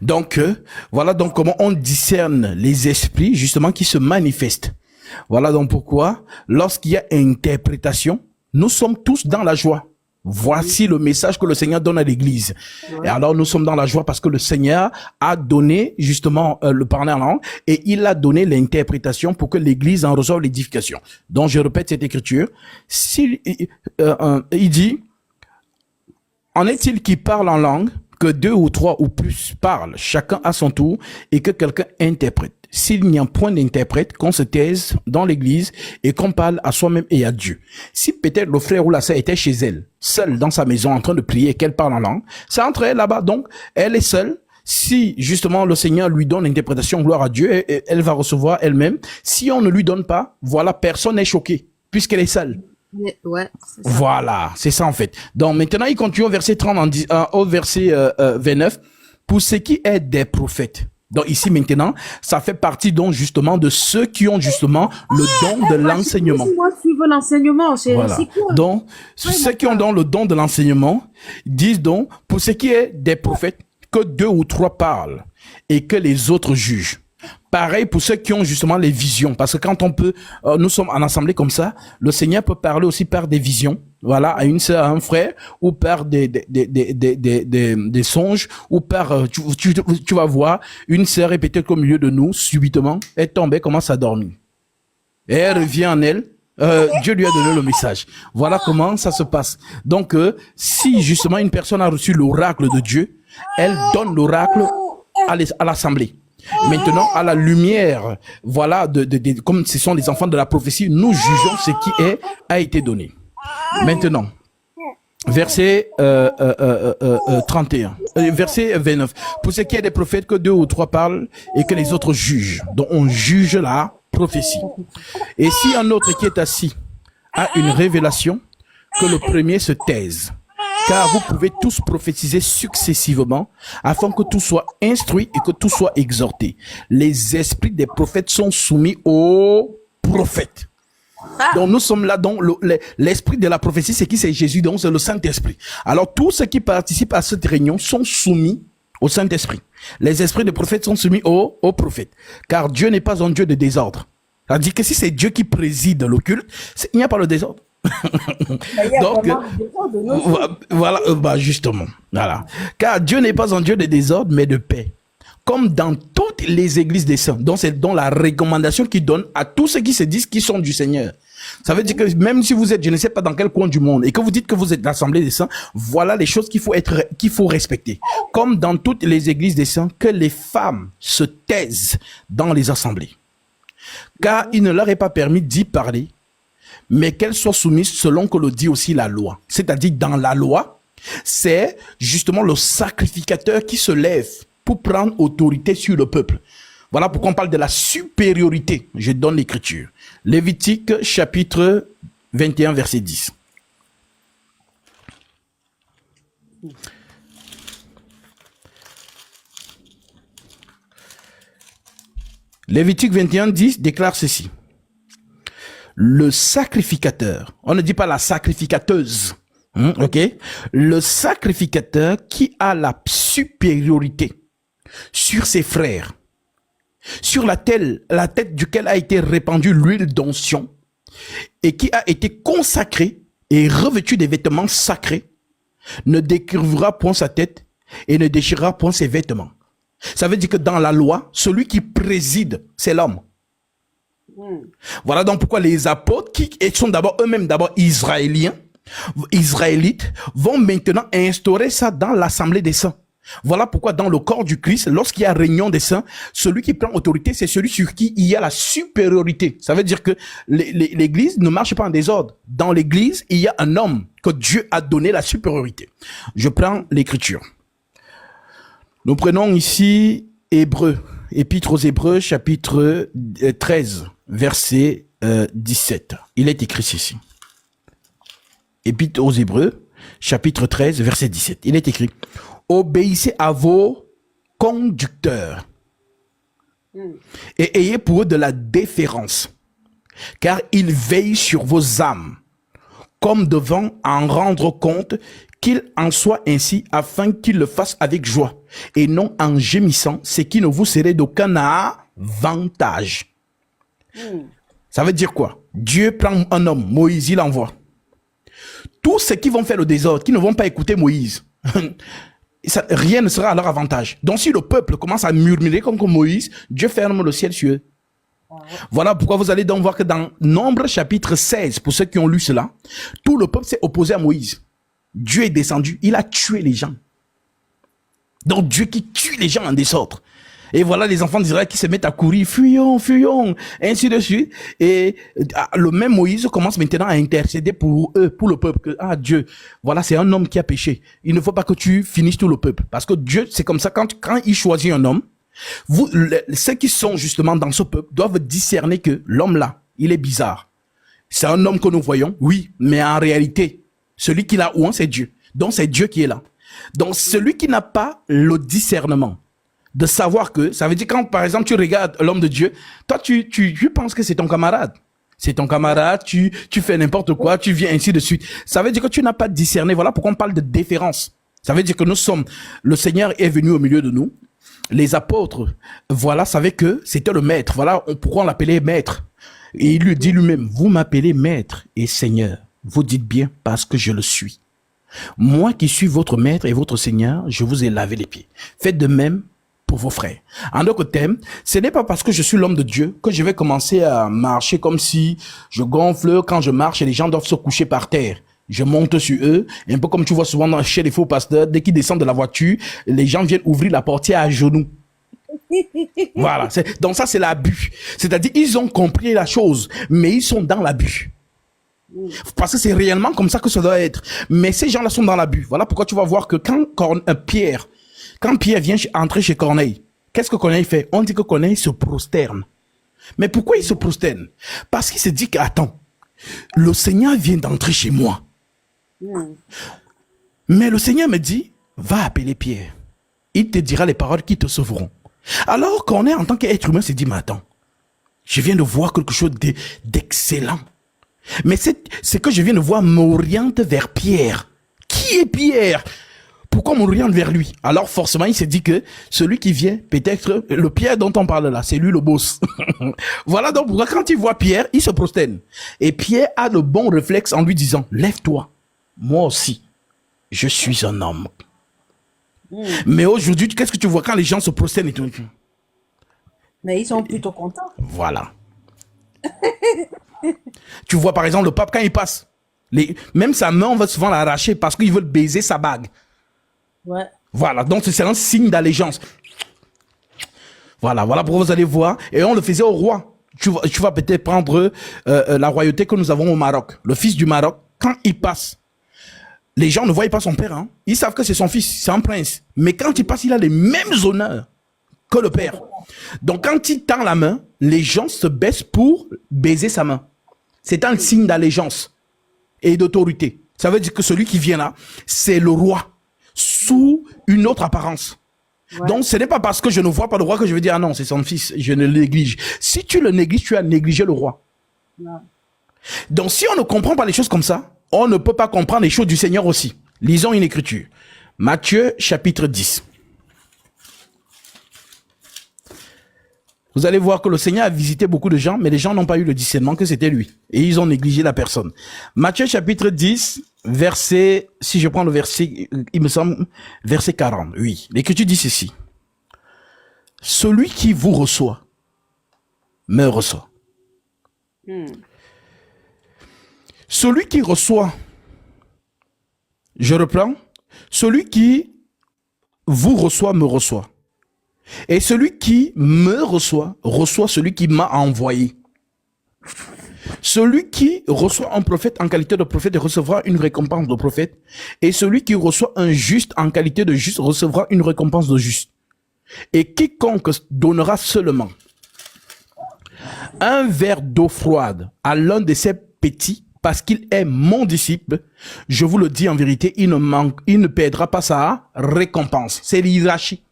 Donc, voilà donc comment on discerne les esprits justement qui se manifestent. Voilà donc pourquoi, lorsqu'il y a interprétation, nous sommes tous dans la joie. Voici le message que le Seigneur donne à l'église. Et alors nous sommes dans la joie parce que le Seigneur a donné justement le parler en langue et il a donné l'interprétation pour que l'église en reçoive l'édification. Donc je répète cette écriture. Il dit, en est-il qui parle en langue, que 2 ou 3 ou plus parlent, chacun à son tour, et que quelqu'un interprète. S'il n'y a point d'interprète, qu'on se taise dans l'église et qu'on parle à soi-même et à Dieu. Si peut-être le frère ou la sœur était chez elle, seule dans sa maison en train de prier et qu'elle parle en langue, c'est entre elle là-bas. Donc, elle est seule. Si justement le Seigneur lui donne l'interprétation, gloire à Dieu, elle va recevoir elle-même. Si on ne lui donne pas, voilà, personne n'est choqué puisqu'elle est seule. Ouais, c'est ça. Voilà, c'est ça en fait. Donc maintenant, il continue au verset 30, au verset 29. Pour ce qui est des prophètes. Donc ici maintenant, ça fait partie donc justement de ceux qui ont justement le don de l'enseignement. Moi, suivre l'enseignement, c'est voilà. Donc ceux qui ont donc le don de l'enseignement disent donc, pour ce qui est des prophètes, que 2 ou 3 parlent et que les autres jugent. Pareil pour ceux qui ont justement les visions, parce que quand on peut, nous sommes en assemblée comme ça, le Seigneur peut parler aussi par des visions, voilà, à une sœur, à un frère, ou par des songes, ou par, tu vas voir, une sœur est peut-être au milieu de nous, subitement, elle tombe, elle commence à dormir. Et elle revient en elle, Dieu lui a donné le message. Voilà comment ça se passe. Donc, si justement une personne a reçu l'oracle de Dieu, elle donne l'oracle à l'assemblée. Maintenant, à la lumière, voilà, comme ce sont les enfants de la prophétie, nous jugeons ce qui a été donné. Maintenant, verset 31, verset 29. Pour ce qui est des prophètes, que 2 ou 3 parlent et que les autres jugent. Donc, on juge la prophétie. Et si un autre qui est assis a une révélation, que le premier se taise. Car vous pouvez tous prophétiser successivement afin que tout soit instruit et que tout soit exhorté. Les esprits des prophètes sont soumis aux prophètes. Donc nous sommes là, donc l'esprit de la prophétie, c'est qui? C'est Jésus, donc c'est le Saint-Esprit. Alors tous ceux qui participent à cette réunion sont soumis au Saint-Esprit. Les esprits des prophètes sont soumis aux prophètes. Car Dieu n'est pas un Dieu de désordre. C'est-à-dire que si c'est Dieu qui préside le culte, il n'y a pas le désordre. Donc, voilà, bah justement, voilà. Car Dieu n'est pas un Dieu de désordre, mais de paix. Comme dans toutes les églises des saints. Donc, c'est dans la recommandation qu'il donne à tous ceux qui se disent qu'ils sont du Seigneur. Ça veut dire que même si vous êtes, je ne sais pas dans quel coin du monde, et que vous dites que vous êtes l'assemblée des saints, voilà les choses qu'il faut respecter. Comme dans toutes les églises des saints, que les femmes se taisent dans les assemblées. Car il ne leur est pas permis d'y parler, mais qu'elles soient soumises selon que le dit aussi la loi. C'est-à-dire dans la loi, c'est justement le sacrificateur qui se lève pour prendre autorité sur le peuple. Voilà pourquoi on parle de la supériorité. Je donne l'écriture. Lévitique chapitre 21 verset 10. Lévitique 21 10 déclare ceci. Le sacrificateur, on ne dit pas la sacrificateuse, ok? Le sacrificateur qui a la supériorité sur ses frères, sur la tête duquel a été répandue l'huile d'onction et qui a été consacré et revêtu des vêtements sacrés, ne découvrira point sa tête et ne déchirera point ses vêtements. Ça veut dire que dans la loi, celui qui préside, c'est l'homme. Voilà donc pourquoi les apôtres, qui sont d'abord eux-mêmes d'abord israélites, vont maintenant instaurer ça dans l'assemblée des saints. Voilà pourquoi dans le corps du Christ, lorsqu'il y a réunion des saints, celui qui prend autorité, c'est celui sur qui il y a la supériorité. Ça veut dire que l'église ne marche pas en désordre. Dans l'église, il y a un homme que Dieu a donné la supériorité. Je prends l'écriture. Nous prenons ici Hébreux, Épître aux Hébreux, chapitre 13, verset 17. Il est écrit ici. Épître aux Hébreux, chapitre 13, verset 17. Il est écrit: obéissez à vos conducteurs et ayez pour eux de la déférence, car ils veillent sur vos âmes, comme devant en rendre compte, qu'il en soit ainsi, afin qu'ils le fassent avec joie, et non en gémissant, ce qui ne vous serait d'aucun avantage. Ça veut dire quoi? Dieu prend un homme, Moïse, il l'envoie. Tous ceux qui vont faire le désordre, qui ne vont pas écouter Moïse, rien ne sera à leur avantage. Donc si le peuple commence à murmurer comme Moïse, Dieu ferme le ciel sur eux. Voilà pourquoi vous allez donc voir que dans Nombre chapitre 16, pour ceux qui ont lu cela, tout le peuple s'est opposé à Moïse. Dieu est descendu, il a tué les gens. Donc Dieu qui tue les gens en désordre. Et voilà les enfants d'Israël qui se mettent à courir, fuyons, fuyons, ainsi de suite. Et le même Moïse commence maintenant à intercéder pour eux, pour le peuple. Que, Dieu, voilà, c'est un homme qui a péché. Il ne faut pas que tu finisses tout le peuple. Parce que Dieu, c'est comme ça, quand il choisit un homme, ceux qui sont justement dans ce peuple doivent discerner que l'homme là, il est bizarre. C'est un homme que nous voyons, oui, mais en réalité, celui qui l'a oué, c'est Dieu. Donc c'est Dieu qui est là. Donc celui qui n'a pas le discernement, de savoir que, ça veut dire quand par exemple tu regardes l'homme de Dieu, toi tu penses que c'est ton camarade. C'est ton camarade, tu fais n'importe quoi, tu viens ainsi de suite. Ça veut dire que tu n'as pas discerné. Voilà pourquoi on parle de déférence. Ça veut dire que le Seigneur est venu au milieu de nous. Les apôtres, voilà, savaient que c'était le maître. Voilà pourquoi on l'appelait maître. Et il lui dit lui-même, vous m'appelez maître et Seigneur. Vous dites bien parce que je le suis. Moi qui suis votre maître et votre Seigneur, je vous ai lavé les pieds. Faites de même pour vos frères. En d'autres termes, ce n'est pas parce que je suis l'homme de Dieu que je vais commencer à marcher comme si je gonfle. Quand je marche, et les gens doivent se coucher par terre. Je monte sur eux, un peu comme tu vois souvent chez les faux pasteurs, dès qu'ils descendent de la voiture, les gens viennent ouvrir la portière à genoux. Voilà, donc ça c'est l'abus. C'est-à-dire ils ont compris la chose, mais ils sont dans l'abus. Parce que c'est réellement comme ça que ça doit être. Mais ces gens-là sont dans l'abus. Voilà pourquoi tu vas voir que quand Pierre vient entrer chez Corneille, qu'est-ce que Corneille fait? On dit que Corneille se prosterne. Mais pourquoi il se prosterne? Parce qu'il se dit que, attends, le Seigneur vient d'entrer chez moi. Mais le Seigneur me dit, va appeler Pierre. Il te dira les paroles qui te sauveront. Alors Corneille, en tant qu'être humain, s'est dit, mais attends, je viens de voir quelque chose d'excellent. Mais ce que je viens de voir m'oriente vers Pierre. Qui est Pierre? Pourquoi m'oriente vers lui? Alors forcément, il s'est dit que celui qui vient, peut-être le Pierre dont on parle là, c'est lui le boss. Voilà donc pourquoi quand il voit Pierre, il se prosterne. Et Pierre a le bon réflexe en lui disant, lève-toi, moi aussi, je suis un homme. Mais aujourd'hui, qu'est-ce que tu vois quand les gens se prosternent et tout? Mais ils sont plutôt contents. Voilà. Tu vois par exemple le pape quand il passe, même sa main on va souvent l'arracher parce qu'ils veulent baiser sa bague. Ouais. Voilà, donc c'est un signe d'allégeance. Voilà pourquoi vous allez voir. Et on le faisait au roi. Tu vas peut-être prendre la royauté que nous avons au Maroc. Le fils du Maroc, quand il passe, les gens ne voient pas son père. Hein. Ils savent que c'est son fils, c'est un prince. Mais quand il passe, il a les mêmes honneurs que le père. Donc quand il tend la main, les gens se baissent pour baiser sa main. C'est un signe d'allégeance et d'autorité. Ça veut dire que celui qui vient là, c'est le roi, sous une autre apparence. Ouais. Donc ce n'est pas parce que je ne vois pas le roi que je vais dire, ah non, c'est son fils, je ne le néglige. Si tu le négliges, tu as négligé le roi. Ouais. Donc si on ne comprend pas les choses comme ça, on ne peut pas comprendre les choses du Seigneur aussi. Lisons une écriture. Matthieu chapitre 10. Vous allez voir que le Seigneur a visité beaucoup de gens, mais les gens n'ont pas eu le discernement que c'était lui. Et ils ont négligé la personne. Matthieu chapitre 10, verset, si je prends le verset, il me semble, verset 40. Oui, l'Écriture dit ceci. Celui qui vous reçoit, me reçoit. Celui qui reçoit, je reprends, celui qui vous reçoit, me reçoit. Et celui qui me reçoit, reçoit celui qui m'a envoyé. Celui qui reçoit un prophète en qualité de prophète recevra une récompense de prophète. Et celui qui reçoit un juste en qualité de juste recevra une récompense de juste. Et quiconque donnera seulement un verre d'eau froide à l'un de ces petits, parce qu'il est mon disciple, je vous le dis en vérité, il ne perdra pas sa récompense. C'est l'hiérarchie.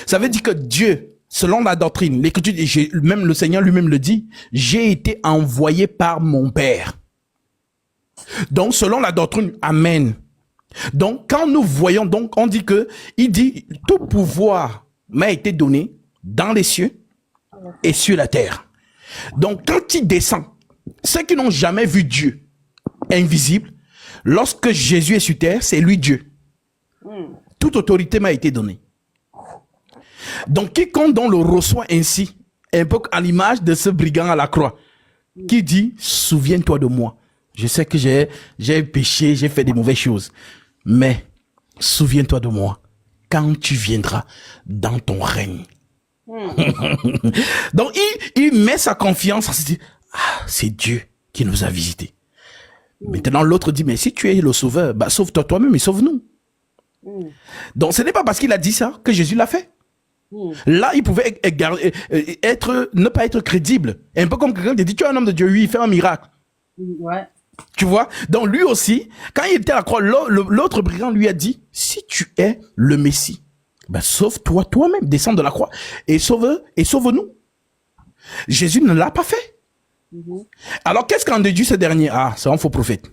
Ça veut dire que Dieu, selon la doctrine, l'écriture, même le Seigneur lui-même le dit, j'ai été envoyé par mon Père. Donc, selon la doctrine, amen. Donc, quand nous voyons, donc, on dit que, il dit, tout pouvoir m'a été donné dans les cieux et sur la terre. Donc, quand il descend, ceux qui n'ont jamais vu Dieu invisible, lorsque Jésus est sur terre, c'est lui Dieu. Toute autorité m'a été donnée. Donc, quiconque le reçoit ainsi, un peu à l'image de ce brigand à la croix, qui dit, souviens-toi de moi. Je sais que j'ai péché, j'ai fait des mauvaises choses, mais souviens-toi de moi quand tu viendras dans ton règne. Donc, il met sa confiance, c'est Dieu qui nous a visités. Maintenant, l'autre dit, mais si tu es le sauveur, bah, sauve-toi toi-même et sauve-nous. Donc, ce n'est pas parce qu'il a dit ça que Jésus l'a fait. Là, il pouvait ne pas être crédible. Un peu comme quelqu'un qui dit, tu es un homme de Dieu, oui, il fait un miracle. Ouais. Tu vois? Donc, lui aussi, quand il était à la croix, l'autre brigand lui a dit, si tu es le Messie, ben, sauve-toi toi-même, descends de la croix et sauve-nous. Jésus ne l'a pas fait. Alors, qu'est-ce qu'en déduit ce dernier? Ah, c'est un faux prophète.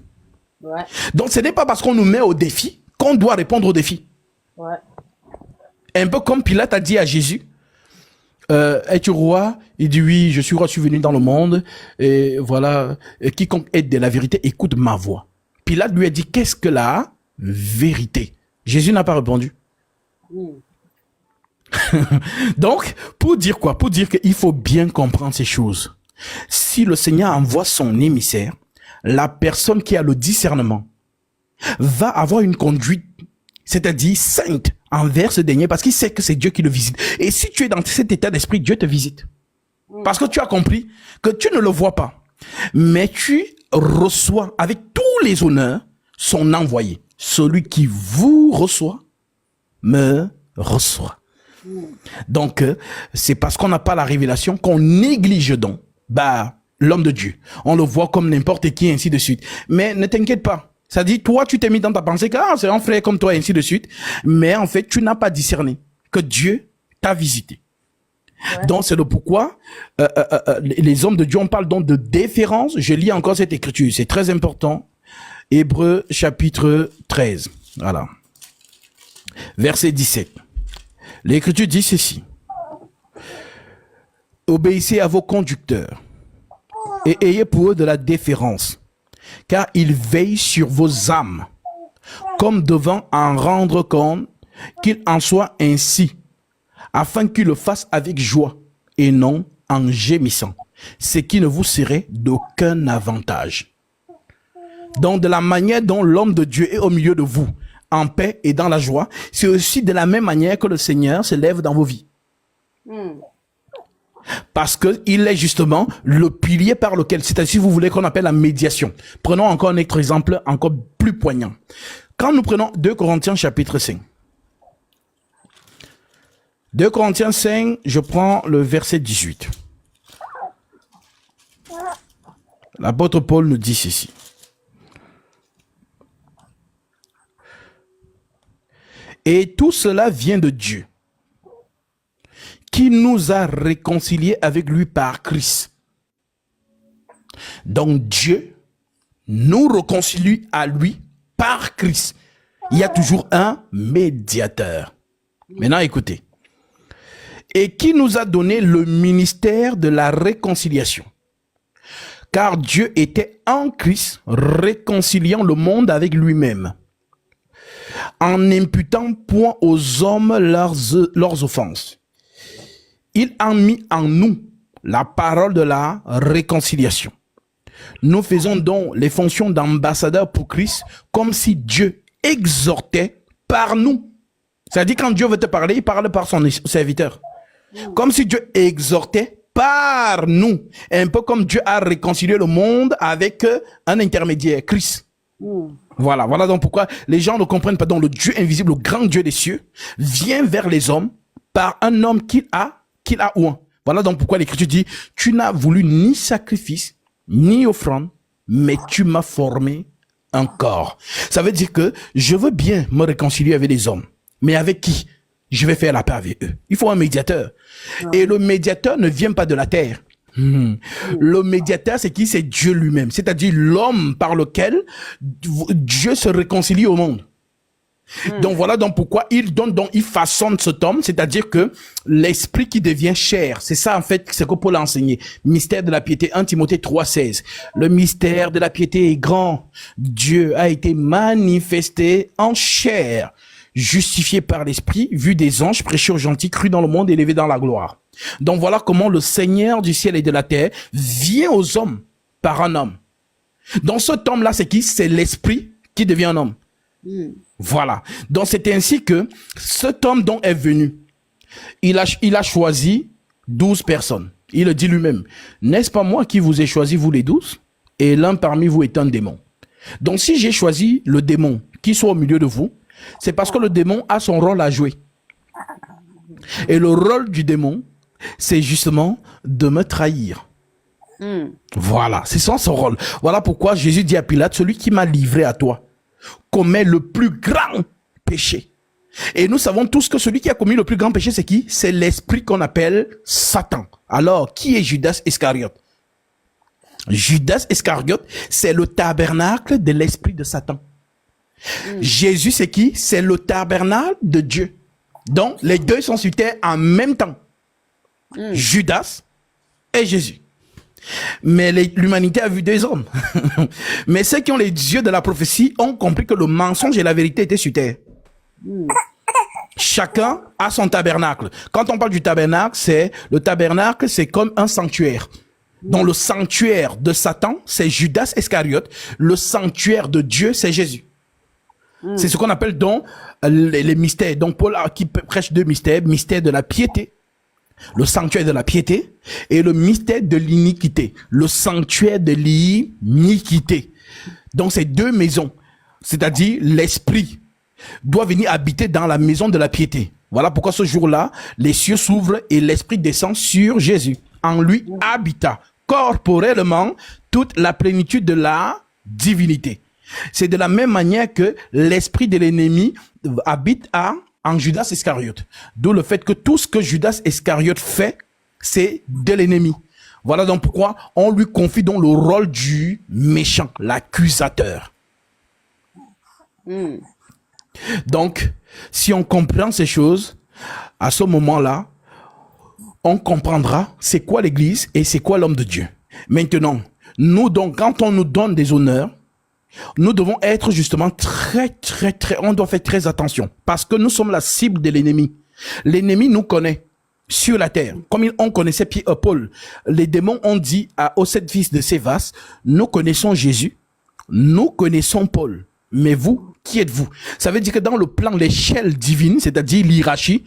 Ouais. Donc, ce n'est pas parce qu'on nous met au défi qu'on doit répondre au défi. Ouais. Un peu comme Pilate a dit à Jésus, es-tu roi? Il dit oui, je suis roi, je suis venu dans le monde. Et voilà, et quiconque est de la vérité, écoute ma voix. Pilate lui a dit, qu'est-ce que la vérité? Jésus n'a pas répondu. Donc, pour dire quoi? Pour dire qu'il faut bien comprendre ces choses. Si le Seigneur envoie son émissaire, la personne qui a le discernement va avoir une conduite, c'est-à-dire sainte, envers ce dernier, parce qu'il sait que c'est Dieu qui le visite. Et si tu es dans cet état d'esprit, Dieu te visite. Parce que tu as compris que tu ne le vois pas, mais tu reçois avec tous les honneurs son envoyé. Celui qui vous reçoit, me reçoit. Donc, c'est parce qu'on n'a pas la révélation qu'on néglige donc l'homme de Dieu. On le voit comme n'importe qui, ainsi de suite. Mais ne t'inquiète pas. Ça dit, toi, tu t'es mis dans ta pensée que c'est un frère comme toi, ainsi de suite. Mais en fait, tu n'as pas discerné que Dieu t'a visité. Ouais. Donc, c'est le pourquoi les hommes de Dieu, on parle donc de déférence. Je lis encore cette écriture, c'est très important. Hébreux chapitre 13. Voilà. Verset 17. L'écriture dit ceci. Obéissez à vos conducteurs et ayez pour eux de la déférence, car ils veillent sur vos âmes, comme devant en rendre compte, qu'il en soit ainsi, afin qu'ils le fassent avec joie et non en gémissant, ce qui ne vous serait d'aucun avantage. Donc, de la manière dont l'homme de Dieu est au milieu de vous, en paix et dans la joie, c'est aussi de la même manière que le Seigneur se lève dans vos vies. Parce qu'il est justement le pilier par lequel, c'est-à-dire si vous voulez qu'on appelle la médiation. Prenons encore un autre exemple encore plus poignant. Quand nous prenons 2 Corinthiens chapitre 5. 2 Corinthiens 5, je prends le verset 18. L'apôtre Paul nous dit ceci. Et tout cela vient de Dieu, qui nous a réconciliés avec lui par Christ. Donc Dieu nous réconcilie à lui par Christ. Il y a toujours un médiateur. Maintenant, écoutez. Et qui nous a donné le ministère de la réconciliation. Car Dieu était en Christ, réconciliant le monde avec lui-même, en n'imputant point aux hommes leurs offenses. Il a mis en nous la parole de la réconciliation. Nous faisons donc les fonctions d'ambassadeurs pour Christ comme si Dieu exhortait par nous. C'est-à-dire quand Dieu veut te parler, il parle par son serviteur. Comme si Dieu exhortait par nous. Un peu comme Dieu a réconcilié le monde avec un intermédiaire, Christ. Voilà donc pourquoi les gens ne comprennent pas. Donc le Dieu invisible, le grand Dieu des cieux, vient vers les hommes par un homme qu'il a oint. Voilà donc pourquoi l'Écriture dit, tu n'as voulu ni sacrifice, ni offrande, mais tu m'as formé un corps. Ça veut dire que je veux bien me réconcilier avec les hommes, mais avec qui? Je vais faire la paix avec eux. Il faut un médiateur. Et le médiateur ne vient pas de la terre. Le médiateur, c'est qui? C'est Dieu lui-même. C'est-à-dire l'homme par lequel Dieu se réconcilie au monde. Donc voilà donc pourquoi il façonne cet homme, c'est-à-dire que l'esprit qui devient chair, c'est ça en fait, c'est ce que Paul a enseigné. Mystère de la piété, 1 Timothée 3,16. Le mystère de la piété est grand. Dieu a été manifesté en chair, justifié par l'esprit, vu des anges, prêché aux gentils, cru dans le monde, élevé dans la gloire. Donc voilà comment le Seigneur du ciel et de la terre vient aux hommes par un homme. Donc cet homme-là, c'est qui? C'est l'esprit qui devient un homme. Voilà. Donc c'est ainsi que cet homme dont est venu, il a choisi 12 personnes. Il le dit lui-même. N'est-ce pas moi qui vous ai choisi, vous les 12? Et l'un parmi vous est un démon. Donc si j'ai choisi le démon qui soit au milieu de vous, c'est parce que le démon a son rôle à jouer. Et le rôle du démon, c'est justement de me trahir. Voilà, c'est son rôle. Voilà pourquoi Jésus dit à Pilate, celui qui m'a livré à toi commet le plus grand péché. Et nous savons tous que celui qui a commis le plus grand péché, c'est qui? C'est l'esprit qu'on appelle Satan. Alors, qui est Judas Iscariote? Judas Iscariote, c'est le tabernacle de l'esprit de Satan. Jésus, c'est qui? C'est le tabernacle de Dieu. Donc, les deux sont sur terre en même temps. Judas et Jésus. Mais l'humanité a vu deux hommes. Mais ceux qui ont les yeux de la prophétie ont compris que le mensonge et la vérité étaient sur terre. Chacun a son tabernacle. Quand on parle du tabernacle, c'est comme un sanctuaire. Donc le sanctuaire de Satan, c'est Judas Iscariote. Le sanctuaire de Dieu, c'est Jésus. C'est ce qu'on appelle donc les mystères. Donc Paul qui prêche deux mystères. Mystère de la piété, le sanctuaire de la piété, et le mystère de l'iniquité, le sanctuaire de l'iniquité. Donc ces deux maisons, c'est-à-dire l'esprit doit venir habiter dans la maison de la piété. Voilà pourquoi ce jour-là, les cieux s'ouvrent et l'esprit descend sur Jésus. En lui habita corporellement toute la plénitude de la divinité. C'est de la même manière que l'esprit de l'ennemi habite en Judas Iscariote. D'où le fait que tout ce que Judas Iscariote fait, c'est de l'ennemi. Voilà donc pourquoi on lui confie donc le rôle du méchant, l'accusateur. Donc, si on comprend ces choses, à ce moment-là, on comprendra c'est quoi l'Église et c'est quoi l'homme de Dieu. Maintenant, nous donc, quand on nous donne des honneurs, nous devons être justement on doit faire très attention parce que nous sommes la cible de l'ennemi. L'ennemi nous connaît sur la terre. Comme on connaissait Paul, les démons ont dit aux 7 fils de Sévas, nous connaissons Jésus, nous connaissons Paul, mais vous, qui êtes-vous? Ça veut dire que dans le plan, l'échelle divine, c'est-à-dire l'hiérarchie,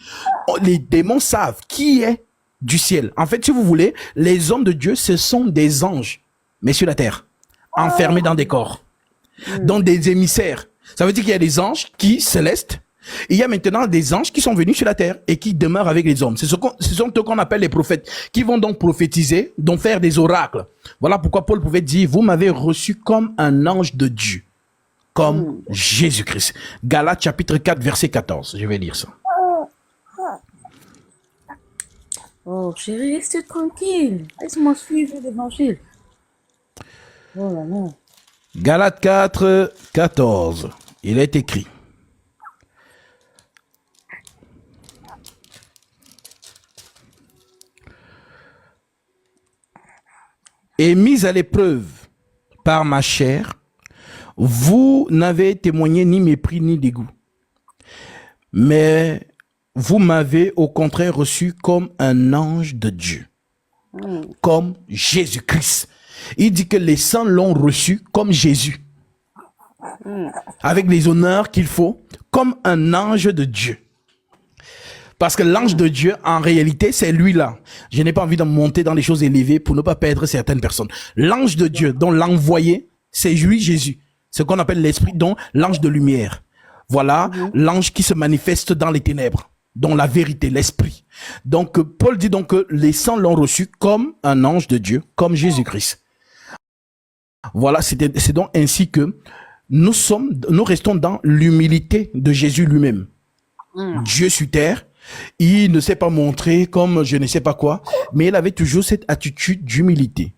les démons savent qui est du ciel. En fait, si vous voulez, les hommes de Dieu, ce sont des anges, mais sur la terre, enfermés dans des corps. Donc des émissaires. Ça veut dire qu'il y a des anges célestes. Il y a maintenant des anges qui sont venus sur la terre et qui demeurent avec les hommes. Ce sont eux qu'on appelle les prophètes, qui vont donc prophétiser, donc faire des oracles. Voilà pourquoi Paul pouvait dire, vous m'avez reçu comme un ange de Dieu, comme Jésus-Christ. Galates chapitre 4, verset 14. Je vais lire ça. Oh, chérie, reste tranquille. Laisse-moi suivre l'évangile. Oh là là. Galates 4, 14. Il est écrit. Et mis à l'épreuve par ma chair, vous n'avez témoigné ni mépris ni dégoût. Mais vous m'avez au contraire reçu comme un ange de Dieu. comme Jésus-Christ. Il dit que les saints l'ont reçu comme Jésus. Avec les honneurs qu'il faut, comme un ange de Dieu. Parce que l'ange de Dieu, en réalité, c'est lui-là. Je n'ai pas envie de monter dans les choses élevées pour ne pas perdre certaines personnes. L'ange de Dieu, dont l'envoyé, c'est lui, Jésus. Ce qu'on appelle l'esprit, dont l'ange de lumière. Voilà, l'ange qui se manifeste dans les ténèbres, dont la vérité, l'esprit. Donc, Paul dit donc que les saints l'ont reçu comme un ange de Dieu, comme Jésus-Christ. Voilà, c'est donc ainsi que nous restons dans l'humilité de Jésus lui-même. Dieu sur terre, il ne s'est pas montré comme je ne sais pas quoi, mais il avait toujours cette attitude d'humilité.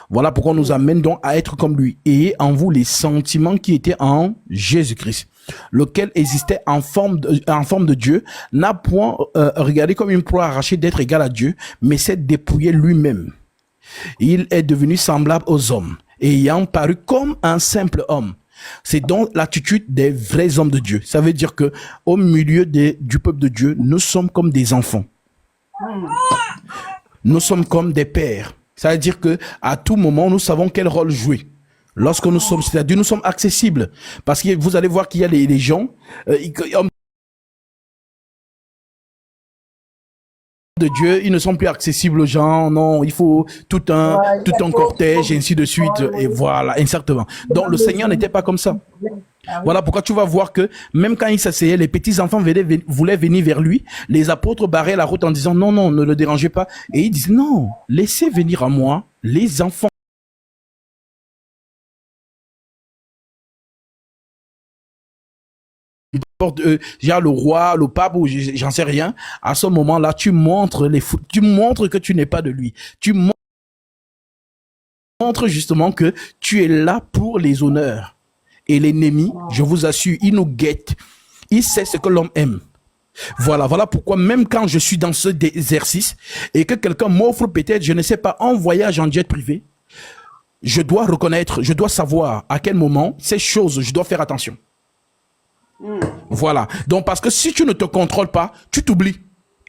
Voilà pourquoi on nous amène donc à être comme lui. Ayez en vous les sentiments qui étaient en Jésus-Christ, lequel existait en forme de Dieu, n'a point regardé comme une proie arrachée d'être égal à Dieu, mais s'est dépouillé lui-même. Il est devenu semblable aux hommes, ayant paru comme un simple homme. C'est donc l'attitude des vrais hommes de Dieu. Ça veut dire que au milieu du peuple de Dieu, nous sommes comme des enfants. Nous sommes comme des pères. Ça veut dire que à tout moment, nous savons quel rôle jouer. Lorsque nous sommes, c'est-à-dire nous sommes accessibles. Parce que vous allez voir qu'il y a les gens, de Dieu, ils ne sont plus accessibles aux gens. Non, il faut tout un cortège, et ainsi de suite. Et voilà, exactement. Donc le Seigneur n'était pas comme ça. Voilà pourquoi tu vas voir que même quand il s'asseyait, les petits enfants voulaient venir vers lui. Les apôtres barraient la route en disant non, non, ne le dérangez pas. Et il disait non, laissez venir à moi les enfants. Genre le roi, le pape ou j'en sais rien. À ce moment-là, tu montres que tu n'es pas de lui. Tu montres justement que tu es là pour les honneurs. Et l'ennemi, je vous assure, il nous guette. Il sait ce que l'homme aime. Voilà pourquoi même quand je suis dans ce exercice et que quelqu'un m'offre peut-être, je ne sais pas, un voyage en jet privé, je dois reconnaître, je dois savoir à quel moment ces choses, je dois faire attention. Voilà. Donc parce que si tu ne te contrôles pas, tu t'oublies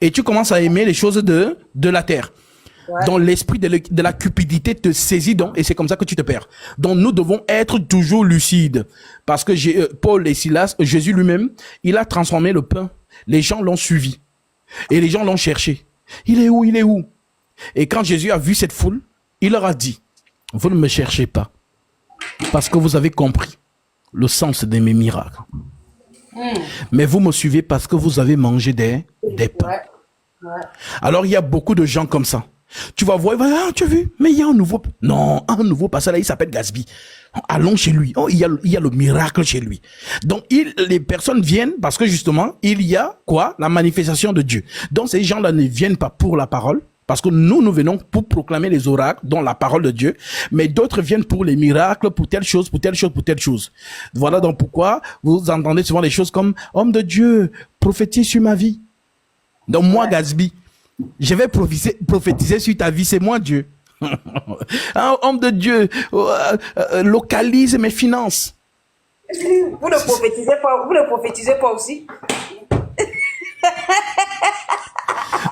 et tu commences à aimer les choses de la terre. Donc l'esprit de la cupidité te saisit donc et c'est comme ça que tu te perds. Donc nous devons être toujours lucides parce que Paul et Silas, Jésus lui-même, il a transformé le pain. Les gens l'ont suivi et les gens l'ont cherché. Il est où? Il est où? Et quand Jésus a vu cette foule, il leur a dit, vous ne me cherchez pas parce que vous avez compris le sens de mes miracles. Mais vous me suivez parce que vous avez mangé des pains. Alors il y a beaucoup de gens comme ça. Tu vas voir, tu as vu, mais il y a un nouveau pasteur là, il s'appelle Gatsby. Allons chez lui. Oh, il y a le miracle chez lui. Donc les personnes viennent parce que justement, il y a quoi? La manifestation de Dieu. Donc ces gens-là ne viennent pas pour la parole. Parce que nous venons pour proclamer les oracles, dont la parole de Dieu, mais d'autres viennent pour les miracles, pour telle chose, pour telle chose, pour telle chose. Voilà donc pourquoi vous entendez souvent des choses comme « Homme de Dieu, prophétise sur ma vie ». Donc moi, Gatsby, je vais prophétiser sur ta vie, c'est moi Dieu. Homme de Dieu, localise mes finances. Vous ne prophétisez pas aussi.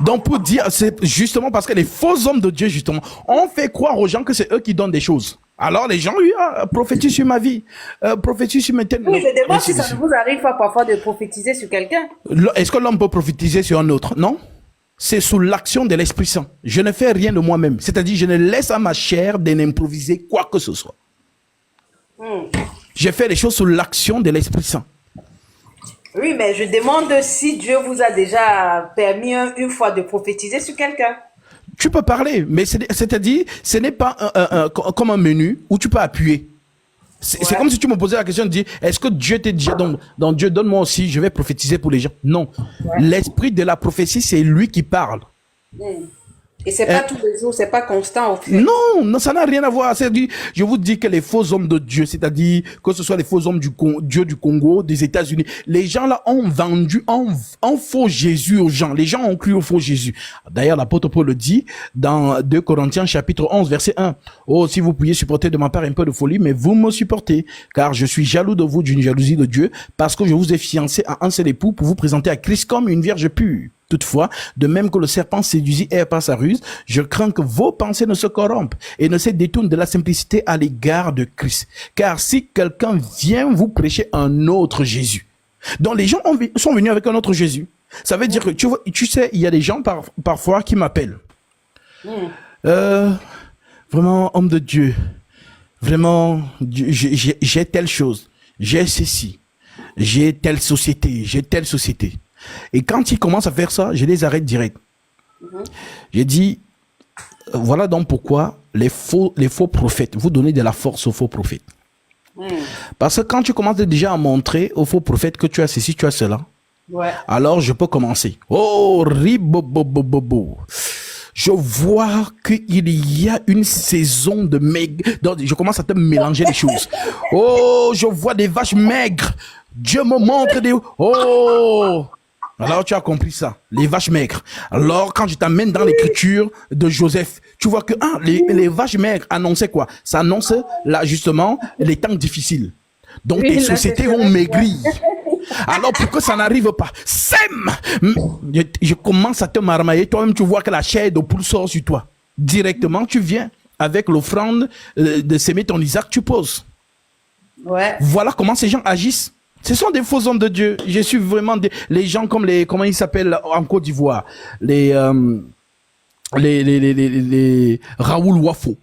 Donc pour dire, c'est justement parce que les faux hommes de Dieu, justement, on fait croire aux gens que c'est eux qui donnent des choses. Alors les gens, prophétise sur ma vie, prophétise sur mes thèmes. Oui, je demande si ça ne vous arrive pas parfois de prophétiser sur quelqu'un. Est-ce que l'homme peut prophétiser sur un autre? Non. C'est sous l'action de l'Esprit Saint. Je ne fais rien de moi-même. C'est-à-dire, je ne laisse à ma chair de n'improviser quoi que ce soit. Je fais les choses sous l'action de l'Esprit Saint. Oui, mais je demande si Dieu vous a déjà permis une fois de prophétiser sur quelqu'un. Tu peux parler, mais c'est-à-dire, ce n'est pas comme un menu où tu peux appuyer. C'est comme si tu me posais la question de dire, est-ce que Dieu t'est déjà dans Dieu, donne-moi aussi, je vais prophétiser pour les gens. Non. L'esprit de la prophétie, c'est lui qui parle. Et c'est pas tous les jours, c'est pas constant au fait. Non, ça n'a rien à voir. Je vous dis que les faux hommes de Dieu, c'est-à-dire que ce soit les faux hommes Dieu du Congo, des États-Unis, les gens là ont vendu un faux Jésus aux gens. Les gens ont cru au faux Jésus. D'ailleurs, l'apôtre Paul le dit dans 2 Corinthiens chapitre 11, verset 1. Oh, si vous pouviez supporter de ma part un peu de folie, mais vous me supportez, car je suis jaloux de vous d'une jalousie de Dieu, parce que je vous ai fiancé à un seul époux pour vous présenter à Christ comme une vierge pure. Toutefois, de même que le serpent séduisit Ève par sa ruse, je crains que vos pensées ne se corrompent et ne se détournent de la simplicité à l'égard de Christ. Car si quelqu'un vient vous prêcher un autre Jésus, donc les gens sont venus avec un autre Jésus, ça veut dire que tu sais, il y a des gens parfois qui m'appellent. Vraiment, homme de Dieu, vraiment, j'ai telle chose, j'ai ceci, j'ai telle société. Et quand ils commencent à faire ça, je les arrête direct. J'ai dit, voilà donc pourquoi les faux prophètes, vous donnez de la force aux faux prophètes. Parce que quand tu commences déjà à montrer aux faux prophètes que tu as ceci, tu as cela, alors je peux commencer. Oh, ribobobobobo. Je vois qu'il y a une saison de maigre. Donc, je commence à te mélanger les choses. Oh, je vois des vaches maigres. Dieu me montre des... Oh! Alors, tu as compris ça. Les vaches maigres. Alors, quand je t'amène dans l'écriture de Joseph, tu vois que les vaches maigres annonçaient quoi? Ça annonce, là, justement, les temps difficiles. Donc, tes sociétés vont maigrir. Alors, pour que ça n'arrive pas, sème! Je commence à te marmailler. Toi-même, tu vois que la chair de poule sort sur toi. Directement, tu viens avec l'offrande de s'aimer ton Isaac, tu poses. Voilà comment ces gens agissent. Ce sont des faux hommes de Dieu. Je suis vraiment les gens comme comment ils s'appellent en Côte d'Ivoire? Les Raoul Wafo.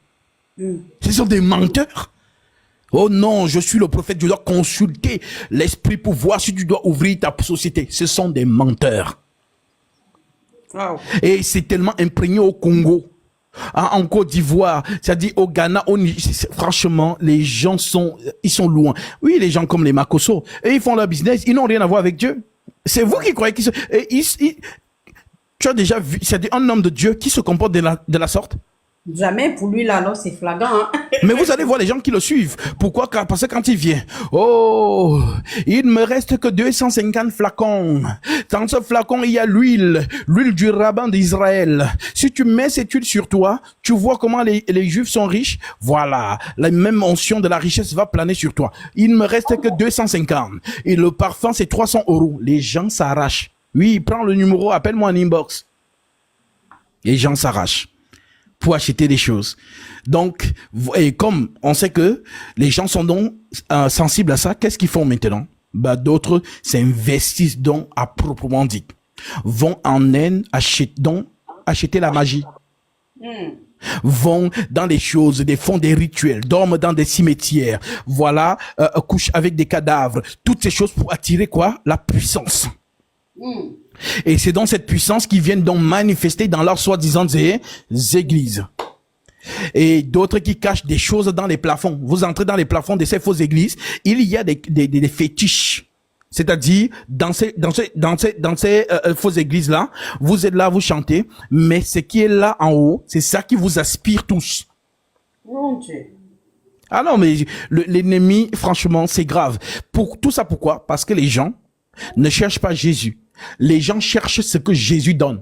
Ce sont des menteurs. Oh non, je suis le prophète, je dois consulter l'esprit pour voir si tu dois ouvrir ta société. Ce sont des menteurs. Et c'est tellement imprégné au Congo, en Côte d'Ivoire, c'est-à-dire au Ghana, franchement, les gens ils sont loin. Oui, les gens comme les Makosso, et ils font leur business, ils n'ont rien à voir avec Dieu. C'est vous qui croyez qu'ils tu as déjà vu, c'est-à-dire un homme de Dieu qui se comporte de la sorte? Jamais pour lui, là, non, c'est flagrant. Hein? Mais vous allez voir les gens qui le suivent. Pourquoi? Parce que quand il vient, oh, il ne me reste que 250 flacons. Dans ce flacon, il y a l'huile du rabbin d'Israël. Si tu mets cette huile sur toi, tu vois comment les Juifs sont riches. Voilà, la même onction de la richesse va planer sur toi. Il ne me reste que 250. Et le parfum, c'est 300 €. Les gens s'arrachent. Oui, prends le numéro, appelle-moi en inbox. Les gens s'arrachent pour acheter des choses. Donc, et comme on sait que les gens sont donc sensibles à ça, qu'est-ce qu'ils font maintenant? Bah, d'autres s'investissent donc à proprement dit. Vont en Inde acheter la magie. Vont dans les choses, font des rituels, dorment dans des cimetières, voilà, couchent avec des cadavres, toutes ces choses pour attirer quoi? La puissance. Et c'est donc cette puissance qui viennent donc manifester dans leurs soi-disant églises. Et d'autres qui cachent des choses dans les plafonds. Vous entrez dans les plafonds de ces fausses églises, il y a des fétiches. C'est-à-dire, dans ces fausses églises-là, vous êtes là, vous chantez, mais ce qui est là en haut, c'est ça qui vous aspire tous. Mon Dieu. Ah non, mais l'ennemi, franchement, c'est grave. Tout ça, pourquoi? Parce que les gens ne cherchent pas Jésus. Les gens cherchent ce que Jésus donne.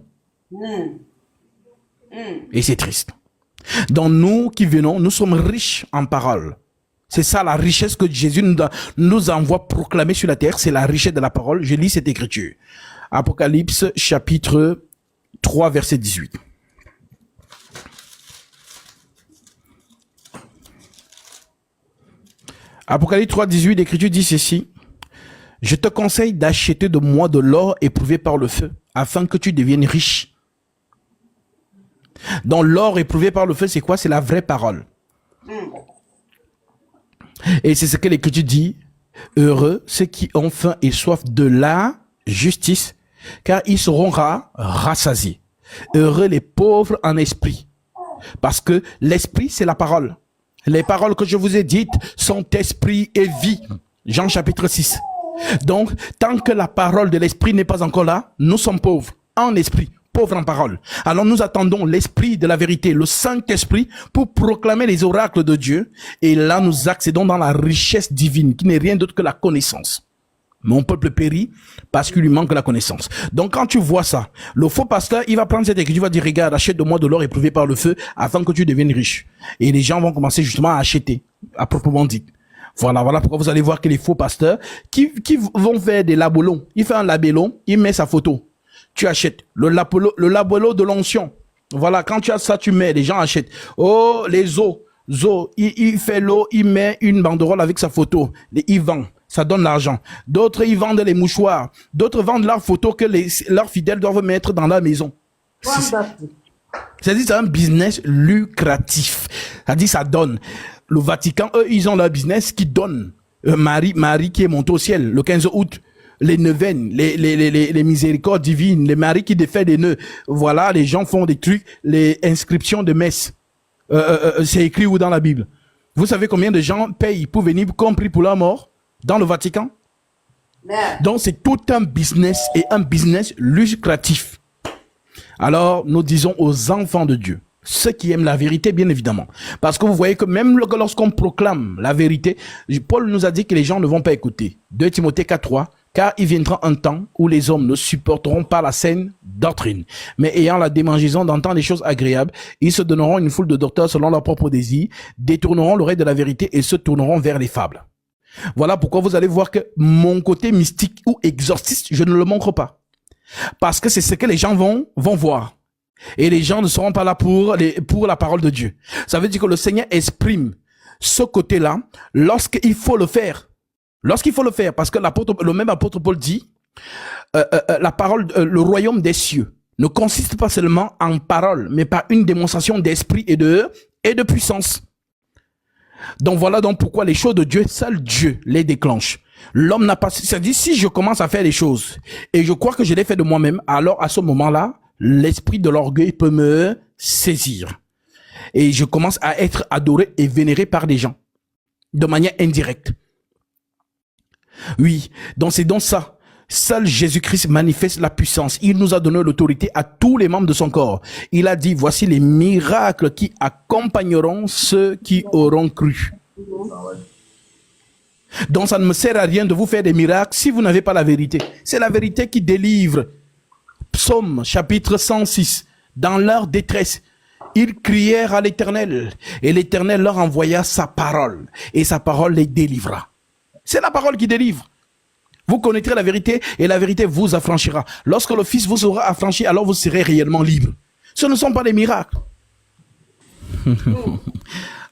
Et c'est triste. Donc nous qui venons, nous sommes riches en parole. C'est ça la richesse que Jésus nous envoie proclamer sur la terre. C'est la richesse de la parole. Je lis cette écriture. Apocalypse chapitre 3 verset 18. Apocalypse 3, 18, l'écriture dit ceci. Je te conseille d'acheter de moi de l'or éprouvé par le feu, afin que tu deviennes riche. Donc l'or éprouvé par le feu, c'est quoi? C'est la vraie parole. Et c'est ce que l'Écriture dit. Heureux ceux qui ont faim et soif de la justice, car ils seront rassasiés. Heureux les pauvres en esprit, parce que l'esprit, c'est la parole. Les paroles que je vous ai dites sont esprit et vie. Jean chapitre 6. Donc, tant que la parole de l'esprit n'est pas encore là, nous sommes pauvres en esprit, pauvres en parole. Alors nous attendons l'esprit de la vérité, le Saint-Esprit, pour proclamer les oracles de Dieu. Et là, nous accédons dans la richesse divine, qui n'est rien d'autre que la connaissance. Mon peuple périt parce qu'il lui manque la connaissance. Donc quand tu vois ça, le faux pasteur, il va prendre cette écriture, il va dire, regarde, achète de moi de l'or éprouvé par le feu, afin que tu deviennes riche. Et les gens vont commencer justement à acheter, à proprement dit. Voilà pourquoi vous allez voir que les faux pasteurs qui vont faire des labellons. Il fait un labellon, il met sa photo. tu achètes. Le labello de l'onction. Voilà, quand tu as ça, tu mets, les gens achètent. Oh, les eaux. Il fait l'eau, il met une banderole avec sa photo. Il vend. Ça donne l'argent. D'autres, ils vendent les mouchoirs. D'autres vendent leurs photos que leurs fidèles doivent mettre dans la maison. C'est-à-dire, c'est un business lucratif. C'est-à-dire, ça donne. Le Vatican, eux, ils ont leur business qui donne. Marie qui est montée au ciel le 15 août. Les neuvaines, les miséricordes divines, les maris qui défait des nœuds. Voilà, les gens font des trucs, les inscriptions de messe. C'est écrit où dans la Bible? Vous savez combien de gens payent pour venir compris pour leur mort dans le Vatican? Donc, c'est tout un business et un business lucratif. Alors, nous disons aux enfants de Dieu, ceux qui aiment la vérité, bien évidemment. Parce que vous voyez que même lorsqu'on proclame la vérité, Paul nous a dit que les gens ne vont pas écouter. 2 Timothée 4:3, car il viendra un temps où les hommes ne supporteront pas la saine doctrine, mais ayant la démangeaison d'entendre des choses agréables, ils se donneront une foule de docteurs selon leur propre désir, détourneront l'oreille de la vérité et se tourneront vers les fables. Voilà pourquoi vous allez voir que mon côté mystique ou exorciste, je ne le montre pas. Parce que c'est ce que les gens vont voir. Et les gens ne seront pas là pour la parole de Dieu. Ça veut dire que le Seigneur exprime ce côté-là lorsqu'il faut le faire. Lorsqu'il faut le faire, parce que le même apôtre Paul dit, la parole, le royaume des cieux ne consiste pas seulement en parole, mais par une démonstration d'esprit et de puissance. Donc voilà donc pourquoi les choses de Dieu, seul Dieu les déclenche. L'homme n'a pas, c'est-à-dire si je commence à faire les choses et je crois que je les fais de moi-même, alors à ce moment-là, l'esprit de l'orgueil peut me saisir. Et je commence à être adoré et vénéré par des gens, de manière indirecte. Oui, donc c'est donc ça. Seul Jésus-Christ manifeste la puissance. Il nous a donné l'autorité à tous les membres de son corps. Il a dit, voici les miracles qui accompagneront ceux qui auront cru. Donc ça ne me sert à rien de vous faire des miracles si vous n'avez pas la vérité. C'est la vérité qui délivre. Psaume chapitre 106. Dans leur détresse, ils crièrent à l'Éternel et l'Éternel leur envoya sa parole et sa parole les délivra. C'est la parole qui délivre. Vous connaîtrez la vérité et la vérité vous affranchira. Lorsque le Fils vous aura affranchi, alors vous serez réellement libre. Ce ne sont pas des miracles.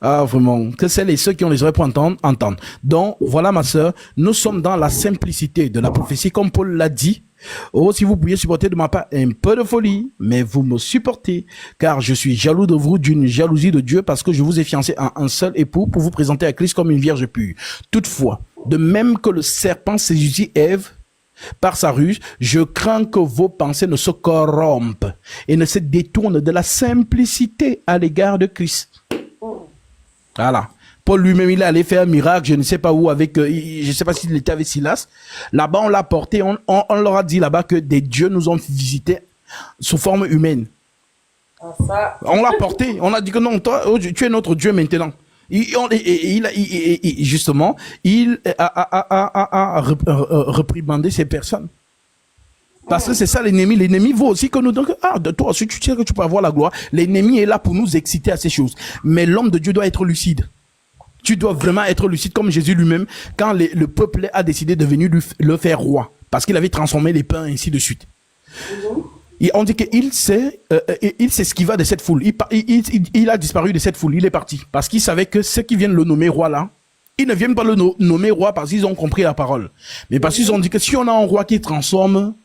Ah, vraiment, que celles et ceux qui ont les oreilles pour entendre. Donc, voilà ma sœur, nous sommes dans la simplicité de la prophétie, comme Paul l'a dit. Oh, si vous pouviez supporter de ma part un peu de folie, mais vous me supportez, car je suis jaloux de vous d'une jalousie de Dieu, parce que je vous ai fiancé à un seul époux pour vous présenter à Christ comme une vierge pure. Toutefois, de même que le serpent séduisit Ève par sa ruse, je crains que vos pensées ne se corrompent et ne se détournent de la simplicité à l'égard de Christ. Voilà. Paul lui-même, il est allé faire un miracle, je ne sais pas où, avec, je ne sais pas s'il était avec Silas. Là-bas, on l'a porté, on leur a dit là-bas que des dieux nous ont visités sous forme humaine. On l'a porté, on a dit que non, toi, tu es notre Dieu maintenant. Justement, il a réprimandé ces personnes. Parce que c'est ça l'ennemi. L'ennemi veut aussi que nous donc de toi, si tu sais que tu peux avoir la gloire, l'ennemi est là pour nous exciter à ces choses. Mais l'homme de Dieu doit être lucide. Tu dois vraiment être lucide comme Jésus lui-même quand le peuple a décidé de venir le faire roi. Parce qu'il avait transformé les pains et ainsi de suite. Et on dit qu'il sait ce qui va de cette foule. Il a disparu de cette foule. Il est parti. Parce qu'il savait que ceux qui viennent le nommer roi là, ils ne viennent pas le nommer roi parce qu'ils ont compris la parole. Mais parce qu'ils ont dit que si on a un roi qui transforme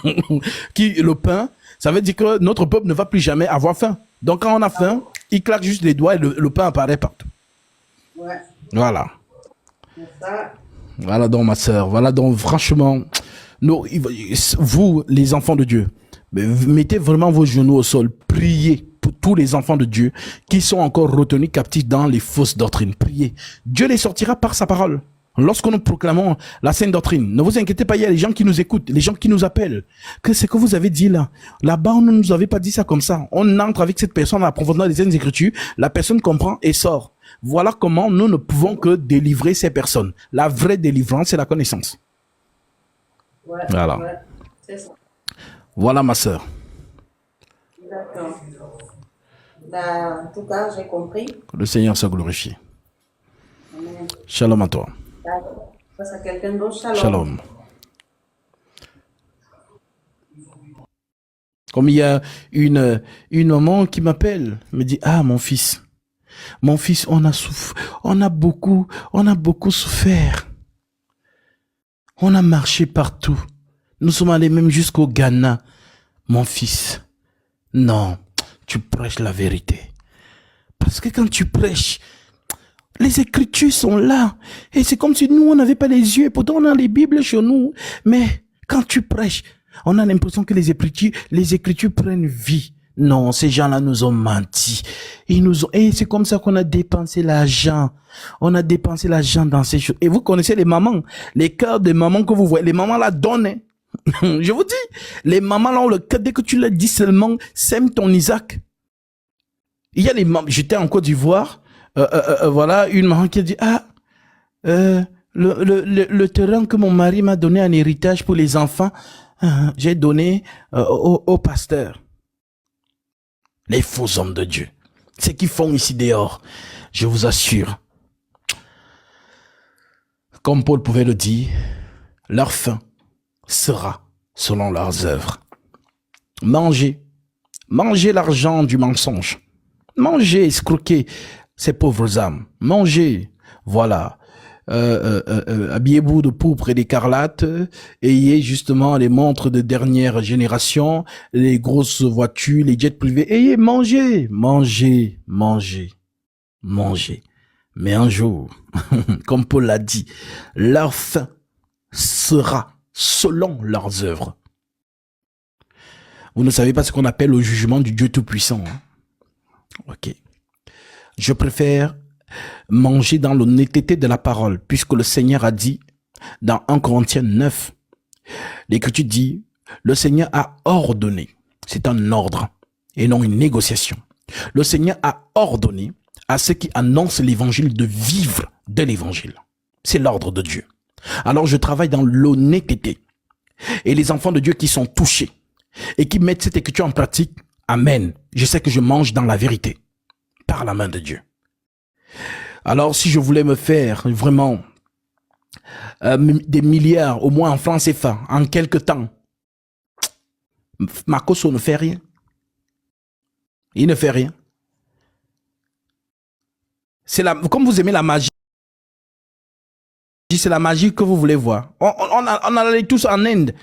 le pain, ça veut dire que notre peuple ne va plus jamais avoir faim. Donc quand on a faim, il claque juste les doigts et le pain apparaît partout. Ouais. Voilà. Voilà donc ma sœur. Voilà donc franchement, vous les enfants de Dieu, mettez vraiment vos genoux au sol. Priez pour tous les enfants de Dieu qui sont encore retenus captifs dans les fausses doctrines. Priez. Dieu les sortira par sa parole. Lorsque nous proclamons la sainte doctrine, ne vous inquiétez pas, il y a les gens qui nous écoutent, les gens qui nous appellent. Que c'est que vous avez dit là? Là-bas, on ne nous avait pas dit ça comme ça. On entre avec cette personne à la profondeur des Saintes Écritures, la personne comprend et sort. Voilà comment nous ne pouvons que délivrer ces personnes. La vraie délivrance, c'est la connaissance. Ouais, voilà. Ouais, c'est ça. Voilà ma sœur. D'accord. En tout cas, j'ai compris. Que le Seigneur soit glorifié. Amen. Shalom à toi. Passe à quelqu'un d'autre. Shalom. Shalom. Comme il y a une maman qui m'appelle, me dit, ah, mon fils, on a beaucoup souffert. On a marché partout. Nous sommes allés même jusqu'au Ghana. Mon fils, non, tu prêches la vérité. Parce que quand tu prêches, les Écritures sont là. Et c'est comme si nous, on n'avait pas les yeux. Pourtant, on a les Bibles chez nous. Mais quand tu prêches, on a l'impression que les Écritures prennent vie. Non, ces gens-là nous ont menti. Et c'est comme ça qu'on a dépensé l'argent. On a dépensé l'argent dans ces choses. Et vous connaissez les mamans. Les cœurs des mamans que vous voyez. Les mamans là donnent. Hein. Je vous dis, les mamans là ont le cœur. Dès que tu leur dis seulement, sème ton Isaac. Il y a les mamans. J'étais en Côte d'Ivoire. Voilà, une maman qui a dit, le terrain que mon mari m'a donné en héritage pour les enfants, j'ai donné au pasteur. Les faux hommes de Dieu. Ce qu'ils font ici dehors, je vous assure, comme Paul pouvait le dire, leur fin sera selon leurs œuvres. Mangez l'argent du mensonge. Mangez, escroquez ces pauvres âmes. Mangez, voilà. Habillez-vous de pourpre et d'écarlate, ayez justement les montres de dernière génération, les grosses voitures, les jets privés, ayez, mangez. Mais un jour, comme Paul l'a dit, leur fin sera selon leurs œuvres. Vous ne savez pas ce qu'on appelle le jugement du Dieu Tout-Puissant. Hein? Ok. Je préfère manger dans l'honnêteté de la parole, puisque le Seigneur a dit dans 1 Corinthiens 9, l'Écriture dit, le Seigneur a ordonné, c'est un ordre et non une négociation. Le Seigneur a ordonné à ceux qui annoncent l'évangile de vivre de l'évangile. C'est l'ordre de Dieu. Alors je travaille dans l'honnêteté. Et les enfants de Dieu qui sont touchés et qui mettent cette écriture en pratique, amen. Je sais que je mange dans la vérité, par la main de Dieu. Alors si je voulais me faire vraiment des milliards, au moins en francs CFA, en quelques temps, Makosso ne fait rien. Il ne fait rien. Comme vous aimez la magie, c'est la magie que vous voulez voir. On allait tous en Inde.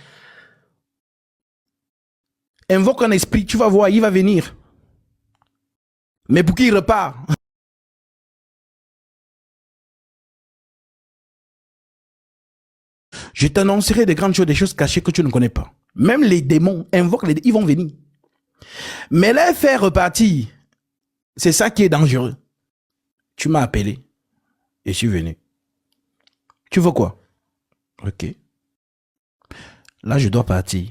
Invoque un esprit, tu vas voir, il va venir. Mais pour qu'il repart. Je t'annoncerai des grandes choses, des choses cachées que tu ne connais pas. Même les démons, ils vont venir. Mais les faire repartir, c'est ça qui est dangereux. Tu m'as appelé et je suis venu. Tu veux quoi? Ok. Là, je dois partir.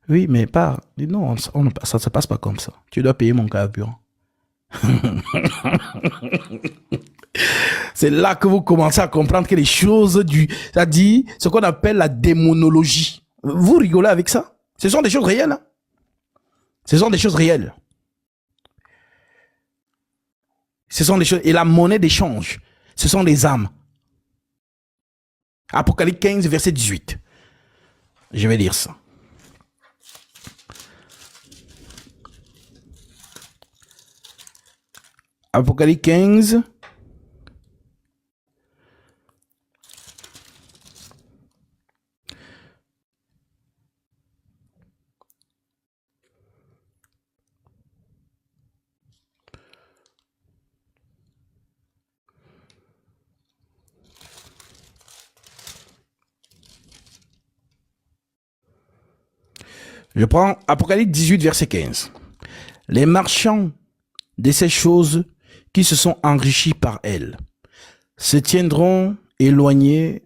Oui, mais pas. Non, ça ne se passe pas comme ça. Tu dois payer mon carburant. C'est là que vous commencez à comprendre que les choses c'est-à-dire ce qu'on appelle la démonologie. Vous rigolez avec ça? Ce sont des choses réelles. Hein? Ce sont des choses réelles. Ce sont des choses. Et la monnaie d'échange, ce sont les âmes. Apocalypse 15, verset 18. Je vais lire ça. Apocalypse 15. Je prends Apocalypse 18, verset 15. Les marchands de ces choses qui se sont enrichis par elles se tiendront éloignés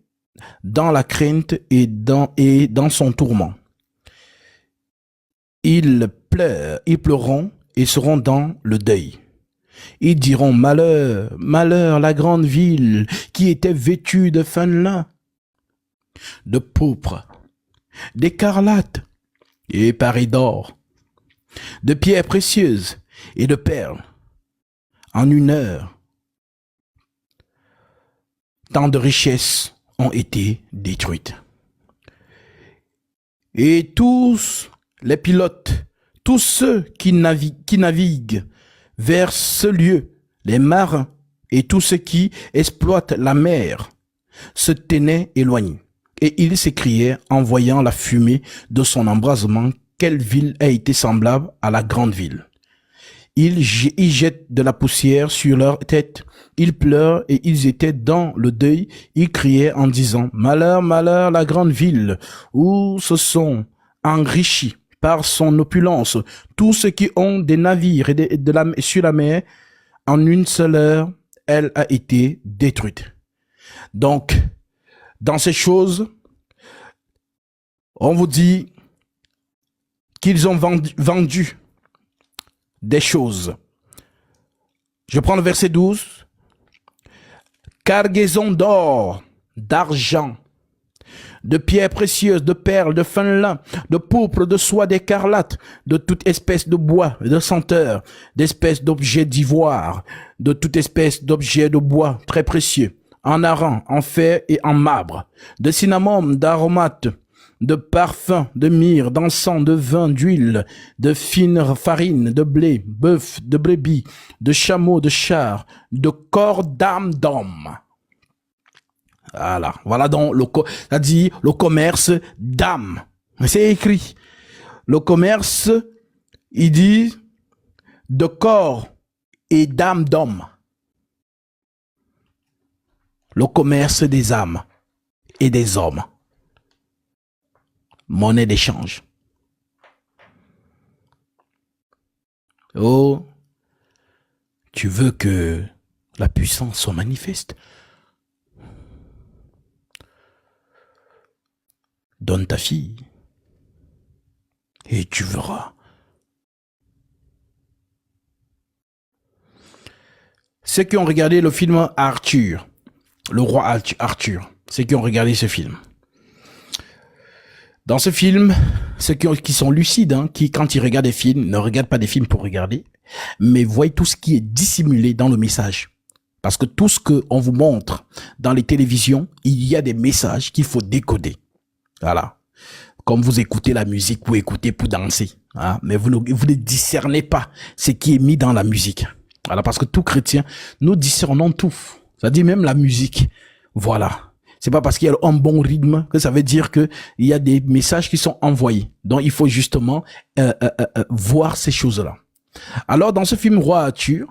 dans la crainte et dans son tourment. Ils pleureront et seront dans le deuil. Ils diront malheur, malheur, la grande ville qui était vêtue de fin lin, de pourpre, d'écarlate et parée d'or, de pierres précieuses et de perles. En une heure, tant de richesses ont été détruites. Et tous les pilotes, tous ceux qui naviguent vers ce lieu, les marins et tous ceux qui exploitent la mer, se tenaient éloignés. Et ils s'écriaient en voyant la fumée de son embrasement, quelle ville a été semblable à la grande ville. Ils y jettent de la poussière sur leur tête, ils pleurent et ils étaient dans le deuil, ils criaient en disant, malheur, malheur, la grande ville, où se sont enrichis par son opulence tous ceux qui ont des navires et sur la mer, en une seule heure, elle a été détruite. Donc, dans ces choses, on vous dit qu'ils ont vendu des choses. Je prends le verset 12. Cargaison d'or, d'argent, de pierres précieuses, de perles, de fin lin, de pourpre, de soie, d'écarlate, de toute espèce de bois, de senteur, d'espèces d'objets d'ivoire, de toute espèce d'objets de bois très précieux, en aran, en fer et en marbre, de cinnamon, d'aromates, de parfums, de myrrhe, d'encens, de vin, d'huile, de fine farine, de blé, bœuf, de brebis, de chameaux, de chars, de corps d'âme d'homme. Voilà donc ça dit le commerce d'âme. C'est écrit. Le commerce, il dit de corps et d'âme d'homme. Le commerce des âmes et des hommes. Monnaie d'échange. Oh, tu veux que la puissance soit manifeste? Donne ta fille et tu verras. Ceux qui ont regardé le film Arthur, le roi Arthur, ceux qui ont regardé ce film. Dans ce film, ceux qui sont lucides, qui quand ils regardent des films, ne regardent pas des films pour regarder, mais voient tout ce qui est dissimulé dans le message. Parce que tout ce qu'on vous montre dans les télévisions, il y a des messages qu'il faut décoder. Voilà. Comme vous écoutez la musique, vous écoutez pour danser. Mais vous ne discernez pas ce qui est mis dans la musique. Voilà, parce que tout chrétien, nous discernons tout. Ça dit même la musique. Voilà. C'est pas parce qu'il y a un bon rythme que ça veut dire que il y a des messages qui sont envoyés. Donc il faut justement voir ces choses-là. Alors dans ce film Roi Arthur,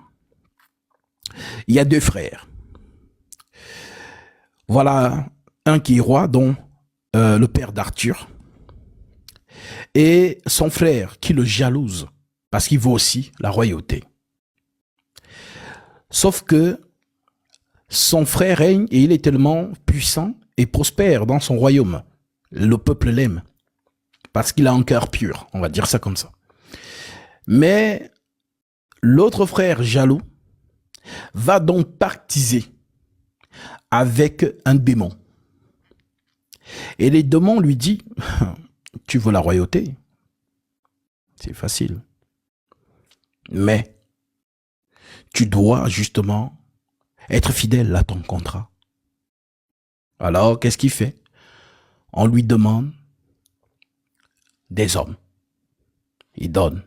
il y a deux frères. Voilà un qui est roi, dont le père d'Arthur, et son frère qui le jalouse parce qu'il veut aussi la royauté. Sauf que son frère règne et il est tellement puissant et prospère dans son royaume. Le peuple l'aime parce qu'il a un cœur pur, on va dire ça comme ça. Mais l'autre frère jaloux va donc pactiser avec un démon. Et les démons lui disent, tu veux la royauté? C'est facile. Mais tu dois justement être fidèle à ton contrat. Alors, qu'est-ce qu'il fait? On lui demande des hommes. Il donne.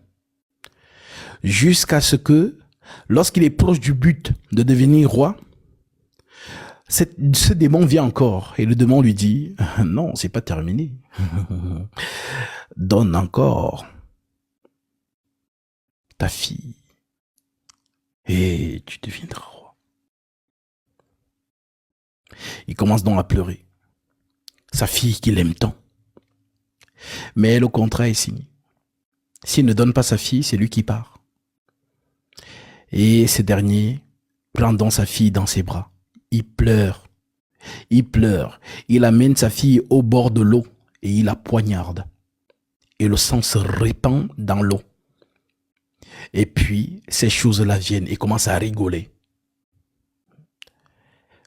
Jusqu'à ce que, lorsqu'il est proche du but de devenir roi, ce démon vient encore et le démon lui dit, non, c'est pas terminé. Donne encore ta fille et tu deviendras roi. Il commence donc à pleurer. Sa fille qu'il aime tant. Mais le contrat est signé. S'il ne donne pas sa fille, c'est lui qui part. Et ce dernier prend donc sa fille dans ses bras. Il pleure. Il pleure. Il amène sa fille au bord de l'eau et il la poignarde. Et le sang se répand dans l'eau. Et puis, ces choses-là viennent et commencent à rigoler.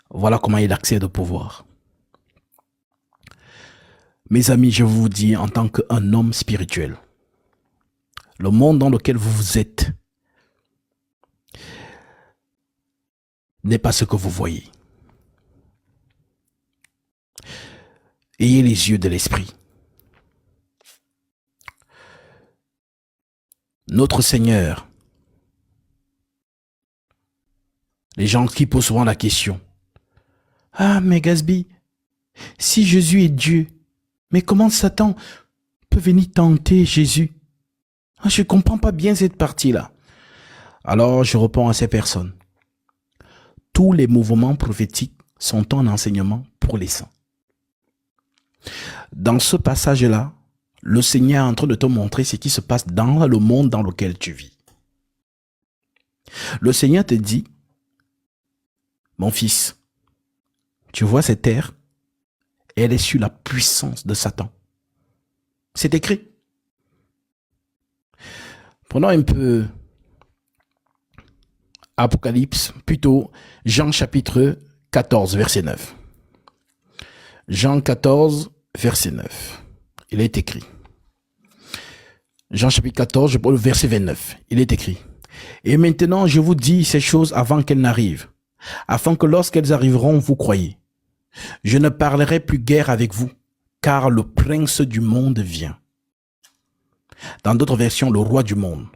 Voilà comment il accède au pouvoir. Mes amis, je vous dis en tant qu'un homme spirituel, le monde dans lequel vous êtes n'est pas ce que vous voyez. Ayez les yeux de l'esprit. notre Seigneur. Les gens qui posent souvent la question. Ah, mais Gasby, si Jésus est Dieu, mais comment Satan peut venir tenter Jésus? Je ne comprends pas bien cette partie-là. Alors, je réponds à ces personnes. Tous les mouvements prophétiques sont un enseignement pour les saints. Dans ce passage-là, le Seigneur est en train de te montrer ce qui se passe dans le monde dans lequel tu vis. Le Seigneur te dit, mon fils, tu vois cette terre, elle est sous la puissance de Satan. C'est écrit. Prenons un peu Apocalypse, plutôt Jean chapitre 14, verset 9. Jean 14, verset 9. Il est écrit. Jean chapitre 14, verset 29. Il est écrit. Et maintenant, je vous dis ces choses avant qu'elles n'arrivent, afin que lorsqu'elles arriveront, vous croyez. Je ne parlerai plus guère avec vous, car le prince du monde vient. Dans d'autres versions, le roi du monde.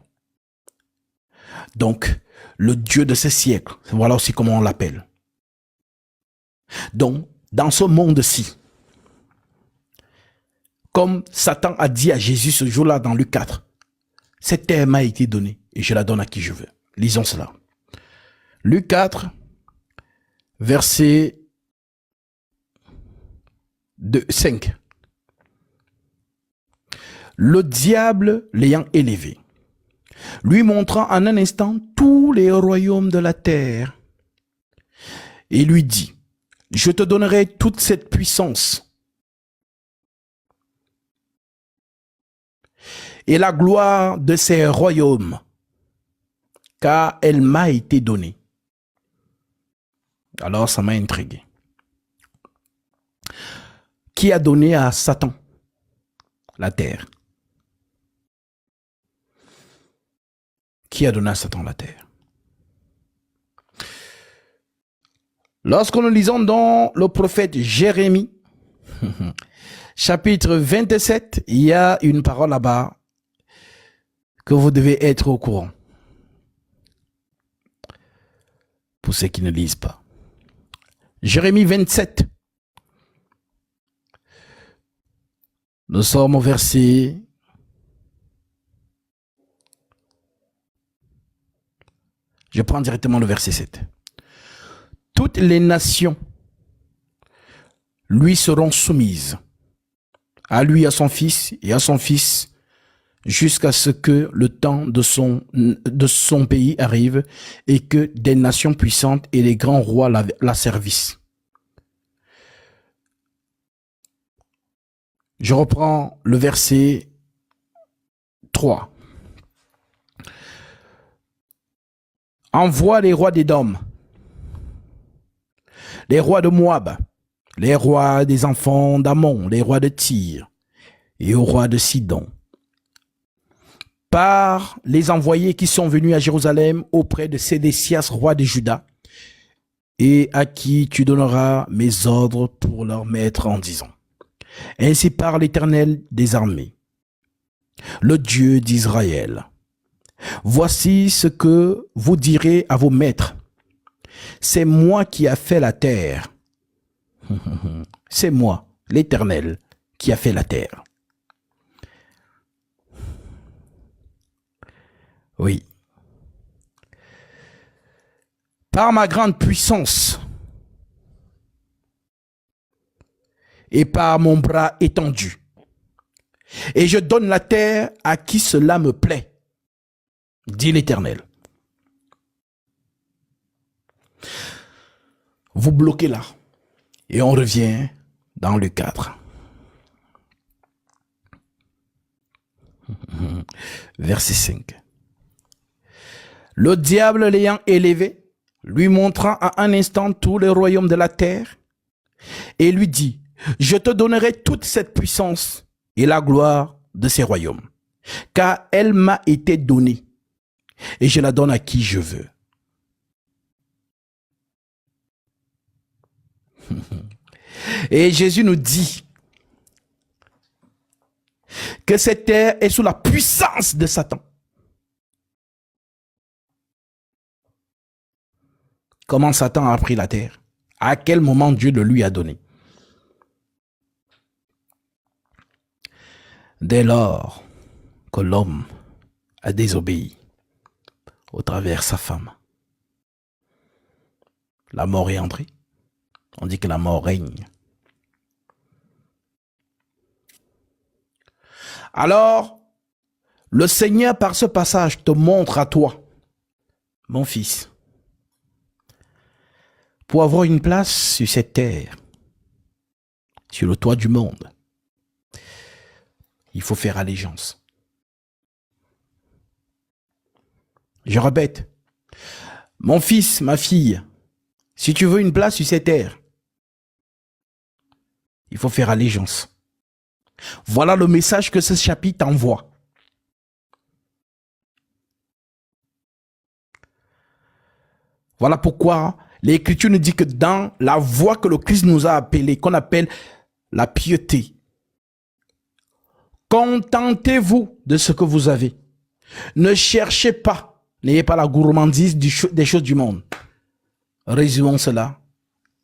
Donc, le Dieu de ce siècle, voilà aussi comment on l'appelle. Donc, dans ce monde-ci, comme Satan a dit à Jésus ce jour-là dans Luc 4, cette terre m'a été donnée et je la donne à qui je veux. Lisons cela. Luc 4, verset 5. Le diable l'ayant élevé, lui montrant en un instant tous les royaumes de la terre, et lui dit, je te donnerai toute cette puissance et la gloire de ces royaumes, car elle m'a été donnée. Alors ça m'a intrigué. Qui a donné à Satan la terre? Qui a donné à Satan la terre? Lorsque nous lisons dans le prophète Jérémie, chapitre 27, il y a une parole là-bas que vous devez être au courant. Pour ceux qui ne lisent pas. Jérémie 27. Nous sommes au verset Je prends directement le verset 7. Toutes les nations lui seront soumises, à lui, à son fils et à son fils, jusqu'à ce que le temps de son pays arrive et que des nations puissantes et les grands rois la servissent. Je reprends le verset 3. Envoie les rois d'Édom, les rois de Moab, les rois des enfants d'Ammon, les rois de Tyr et aux rois de Sidon, par les envoyés qui sont venus à Jérusalem auprès de Sédécias, roi de Juda, et à qui tu donneras mes ordres pour leur mettre en disant, ainsi parle l'Éternel des armées, le Dieu d'Israël. Voici ce que vous direz à vos maîtres. C'est moi qui a fait la terre. C'est moi, l'Éternel, qui a fait la terre. Oui. Par ma grande puissance et par mon bras étendu. Et je donne la terre à qui cela me plaît, dit l'Éternel. Vous bloquez là. Et on revient dans le cadre. Verset 5. Le diable l'ayant élevé, lui montrant à un instant tous les royaumes de la terre, et lui dit, je te donnerai toute cette puissance et la gloire de ces royaumes, car elle m'a été donnée, et je la donne à qui je veux. Et Jésus nous dit que cette terre est sous la puissance de Satan. comment Satan a pris la terre. À quel moment Dieu le lui a donné. Dès lors que l'homme a désobéi au travers de sa femme, la mort est entrée. On dit que la mort règne. Alors, le Seigneur, par ce passage, te montre à toi, mon fils, pour avoir une place sur cette terre, sur le toit du monde, il faut faire allégeance. Je répète, mon fils, ma fille, si tu veux une place sur cette terre, il faut faire allégeance. Voilà le message que ce chapitre envoie. Voilà pourquoi l'Écriture nous dit que dans la voie que le Christ nous a appelée, qu'on appelle la piété, contentez-vous de ce que vous avez. Ne cherchez pas, n'ayez pas la gourmandise des choses du monde. Résumons cela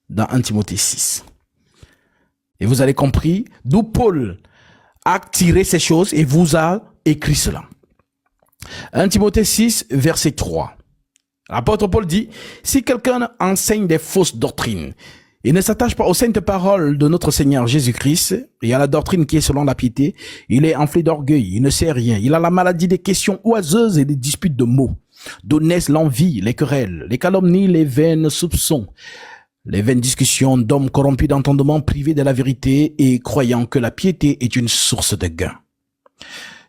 dans 1 Timothée 6. Et vous avez compris d'où Paul a tiré ces choses et vous a écrit cela. 1 Timothée 6, verset 3. L'apôtre Paul dit, si quelqu'un enseigne des fausses doctrines et ne s'attache pas aux saintes paroles de notre Seigneur Jésus-Christ et à la doctrine qui est selon la piété, il est enflé d'orgueil, il ne sait rien, il a la maladie des questions oiseuses et des disputes de mots, d'où naissent l'envie, les querelles, les calomnies, les vaines soupçons, les vaines discussions d'hommes corrompus d'entendement, privés de la vérité et croyant que la piété est une source de gain.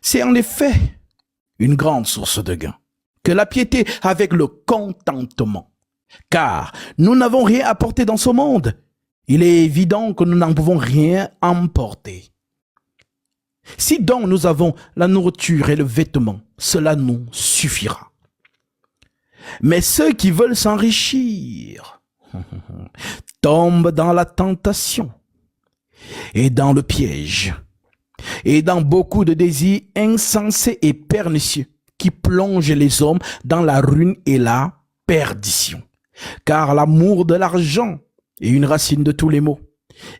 C'est en effet une grande source de gain que la piété avec le contentement. Car nous n'avons rien apporté dans ce monde. Il est évident que nous n'en pouvons rien emporter. Si donc nous avons la nourriture et le vêtement, cela nous suffira. Mais ceux qui veulent s'enrichir tombent dans la tentation et dans le piège et dans beaucoup de désirs insensés et pernicieux qui plongent les hommes dans la ruine et la perdition. Car l'amour de l'argent est une racine de tous les maux.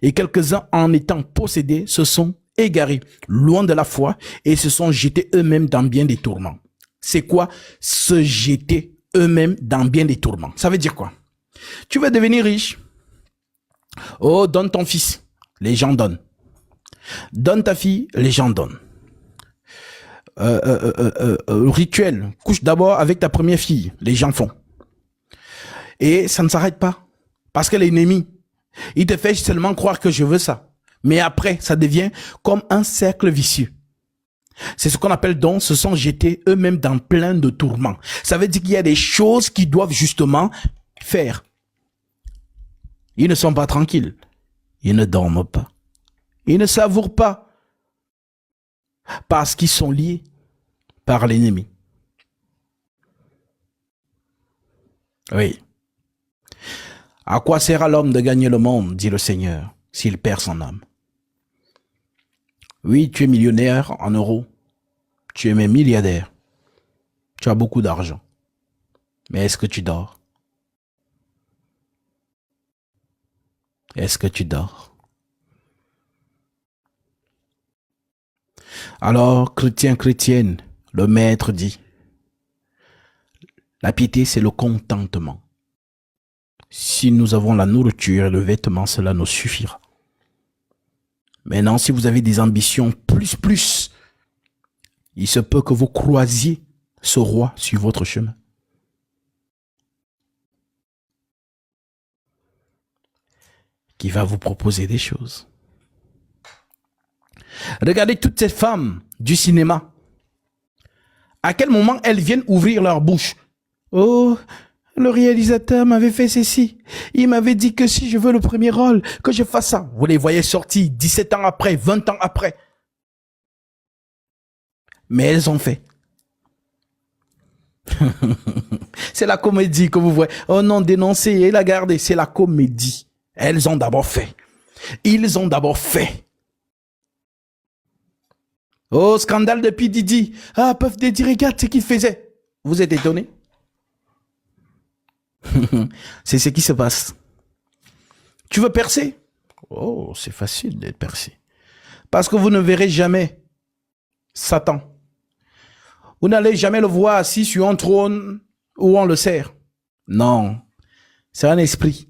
Et quelques-uns, en étant possédés, se sont égarés, loin de la foi, et se sont jetés eux-mêmes dans bien des tourments. C'est quoi se jeter eux-mêmes dans bien des tourments? Ça veut dire quoi? Tu veux devenir riche? Oh, donne ton fils. Les gens donnent. Donne ta fille, les gens donnent. Rituel, couche d'abord avec ta première fille, les gens font. Et ça ne s'arrête pas. Parce que l'ennemi, il te fait seulement croire que je veux ça. Mais après, ça devient comme un cercle vicieux. C'est ce qu'on appelle donc se sont jetés eux-mêmes dans plein de tourments. Ça veut dire qu'il y a des choses qu'ils doivent justement faire. Ils ne sont pas tranquilles. Ils ne dorment pas. Ils ne savourent pas. Parce qu'ils sont liés par l'ennemi. Oui. À quoi sert à l'homme de gagner le monde, dit le Seigneur, s'il perd son âme? Oui, tu es millionnaire en euros. Tu es même milliardaire. Tu as beaucoup d'argent. Mais est-ce que tu dors? Est-ce que tu dors? Alors, chrétien, chrétienne, le maître dit, la piété, c'est le contentement. Si nous avons la nourriture et le vêtement, cela nous suffira. Maintenant, si vous avez des ambitions plus, il se peut que vous croisiez ce roi sur votre chemin. Qui va vous proposer des choses. Regardez toutes ces femmes du cinéma. À quel moment elles viennent ouvrir leur bouche? Oh, le réalisateur m'avait fait ceci. Il m'avait dit que si je veux le premier rôle, que je fasse ça. Vous les voyez sortir 17 ans après, 20 ans après. Mais elles ont fait. C'est la comédie que vous voyez. Oh non, dénoncez et la gardez. C'est la comédie. Elles ont d'abord fait. Ils ont d'abord fait. Oh, scandale de P. Diddy. Ah, Puff Daddy, regarde ce qu'il faisait. Vous êtes étonnés? C'est ce qui se passe. Tu veux percer? Oh, c'est facile d'être percé. Parce que vous ne verrez jamais Satan. Vous n'allez jamais le voir assis sur un trône où on le sert. Non, c'est un esprit.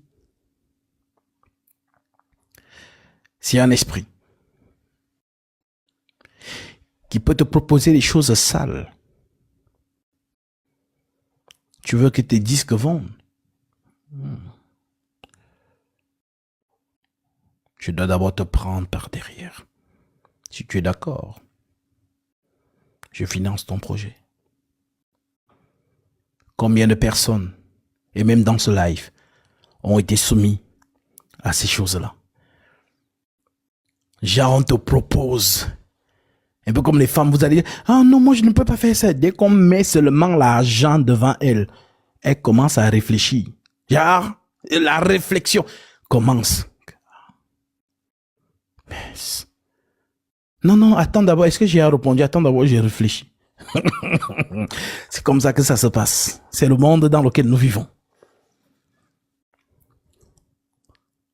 C'est un esprit qui peut te proposer des choses sales. Tu veux que tes disques vendent? Je dois d'abord te prendre par derrière. Si tu es d'accord, je finance ton projet. Combien de personnes, et même dans ce live, ont été soumis à ces choses-là? Genre, on te propose, un peu comme les femmes, vous allez dire, ah non, moi je ne peux pas faire ça. Dès qu'on met seulement l'argent devant elle, elle commence à réfléchir. Genre, la réflexion commence. Non, non, attends d'abord, est-ce que j'ai répondu? Attends d'abord, j'ai réfléchi. C'est comme ça que ça se passe. C'est le monde dans lequel nous vivons.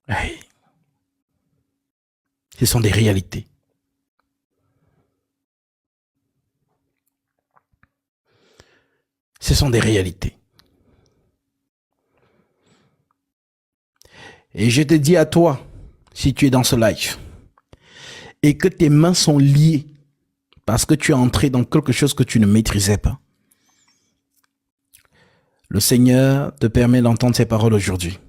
Hey. Ce sont des réalités. Ce sont des réalités. Et je te dis à toi, si tu es dans ce live, et que tes mains sont liées, parce que tu es entré dans quelque chose que tu ne maîtrisais pas, le Seigneur te permet d'entendre ces paroles aujourd'hui.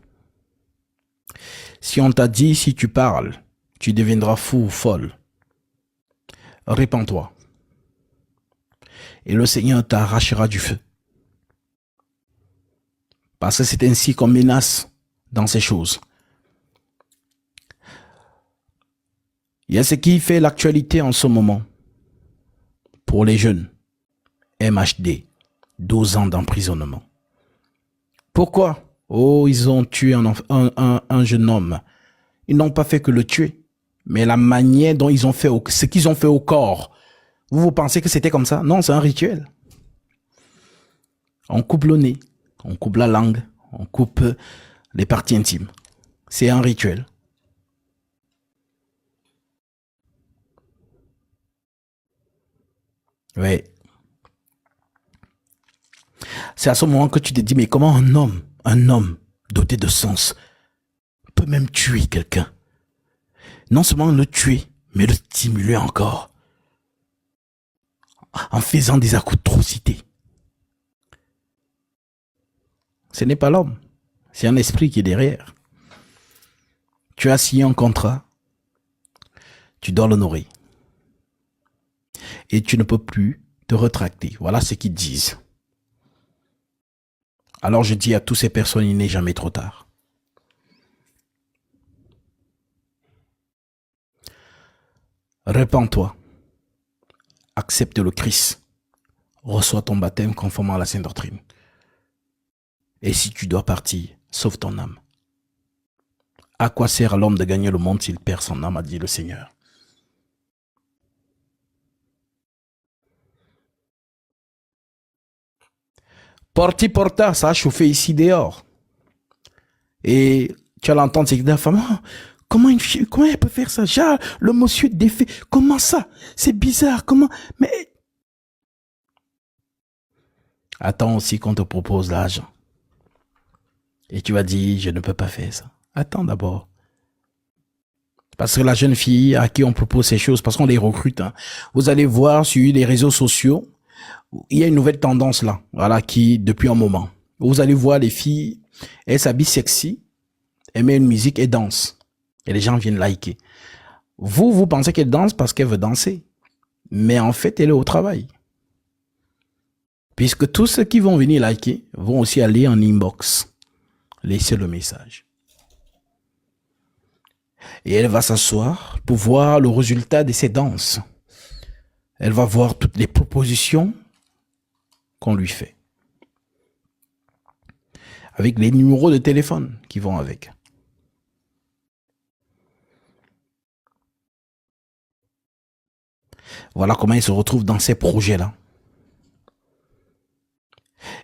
Si on t'a dit, si tu parles, tu deviendras fou ou folle, répands-toi. Et le Seigneur t'arrachera du feu. Parce que c'est ainsi qu'on menace dans ces choses. Il y a ce qui fait l'actualité en ce moment. Pour les jeunes, MHD, 12 ans d'emprisonnement. Pourquoi? Oh, ils ont tué un jeune homme. Ils n'ont pas fait que le tuer. Mais la manière dont ils ont fait, ce qu'ils ont fait au corps, vous pensez que c'était comme ça? Non, c'est un rituel. On coupe le nez, on coupe la langue, on coupe les parties intimes. C'est un rituel. Oui. C'est à ce moment que tu te dis, mais comment un homme doté de sens, peut même tuer quelqu'un? Non seulement le tuer, mais le stimuler encore. En faisant des atrocités. Ce n'est pas l'homme, c'est un esprit qui est derrière. Tu as signé un contrat, tu dois l'honorer. Et tu ne peux plus te rétracter. Voilà ce qu'ils disent. Alors je dis à toutes ces personnes, il n'est jamais trop tard. Répands-toi. Accepte le Christ. Reçois ton baptême conformément à la sainte doctrine. Et si tu dois partir, sauve ton âme. À quoi sert à l'homme de gagner le monde s'il perd son âme, a dit le Seigneur. Porti porta, ça a chauffé ici dehors. Et tu vas l'entendre, c'est que la femme, oh, comment elle peut faire ça? Genre, le monsieur défait, comment ça? C'est bizarre, comment? Mais attends aussi qu'on te propose l'argent. Et tu vas dire, je ne peux pas faire ça. Attends d'abord. Parce que la jeune fille à qui on propose ces choses, parce qu'on les recrute, hein, vous allez voir sur les réseaux sociaux, il y a une nouvelle tendance là, voilà, qui, depuis un moment. Vous allez voir les filles, elles s'habillent sexy, elles mettent une musique et dansent. Et les gens viennent liker. Vous pensez qu'elle danse parce qu'elle veut danser. Mais en fait, elle est au travail. Puisque tous ceux qui vont venir liker vont aussi aller en inbox. Laisser le message. Et elle va s'asseoir pour voir le résultat de ses danses. Elle va voir toutes les propositions qu'on lui fait. Avec les numéros de téléphone qui vont avec. Voilà comment il se retrouve dans ces projets-là.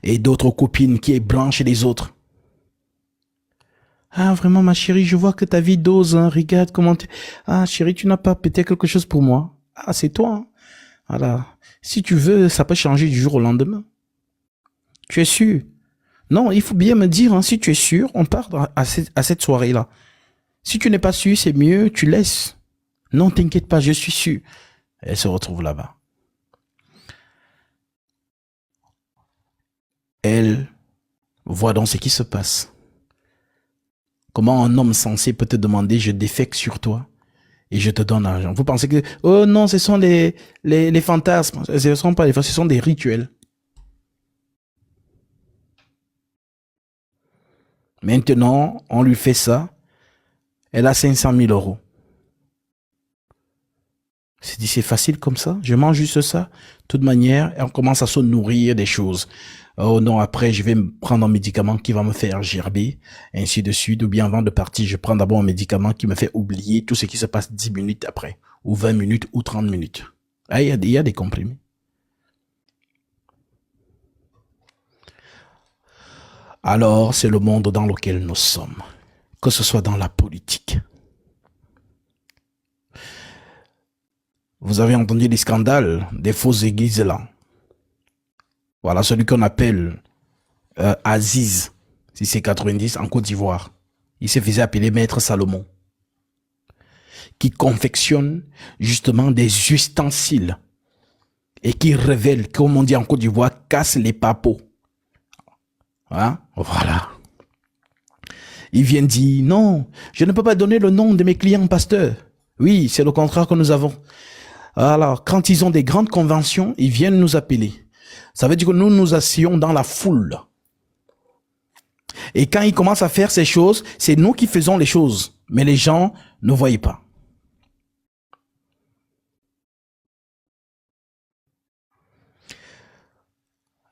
Et d'autres copines qui ébranchent les autres. Ah, vraiment, ma chérie, je vois que ta vie dose, hein. Regarde comment tu... Ah, chérie, tu n'as pas peut-être quelque chose pour moi. Ah, c'est toi, hein. Voilà. Si tu veux, ça peut changer du jour au lendemain. Tu es sûr? Non, il faut bien me dire, hein, si tu es sûr, on part à cette soirée-là. Si tu n'es pas sûr, c'est mieux, tu laisses. Non, t'inquiète pas, je suis sûr. Elle se retrouve là-bas. Elle voit donc ce qui se passe. Comment un homme sensé peut te demander, je défecte sur toi et je te donne l'argent. Vous pensez que, oh non, ce sont les fantasmes. Ce ne sont pas les fantasmes, ce sont des rituels. Maintenant, on lui fait ça. Elle a 500 000 euros. C'est dit, c'est facile comme ça. Je mange juste ça. De toute manière, on commence à se nourrir des choses. Oh non, après, je vais me prendre un médicament qui va me faire gerber, ainsi de suite. Ou bien avant de partir, je prends d'abord un médicament qui me fait oublier tout ce qui se passe 10 minutes après, ou 20 minutes, ou 30 minutes. Ah, il y a des comprimés. Alors, c'est le monde dans lequel nous sommes. Que ce soit dans la politique. Vous avez entendu les scandales des fausses églises là. Voilà, celui qu'on appelle Aziz, si c'est 90, en Côte d'Ivoire. Il se faisait appeler Maître Salomon. Qui confectionne justement des ustensiles et qui révèle, comme on dit en Côte d'Ivoire, casse les papeaux. Hein? Voilà. Il vient dire, non, je ne peux pas donner le nom de mes clients pasteurs. Oui, c'est le contrat que nous avons. Alors, quand ils ont des grandes conventions, ils viennent nous appeler. Ça veut dire que nous nous asseyons dans la foule. Et quand ils commencent à faire ces choses, c'est nous qui faisons les choses. Mais les gens ne voient pas.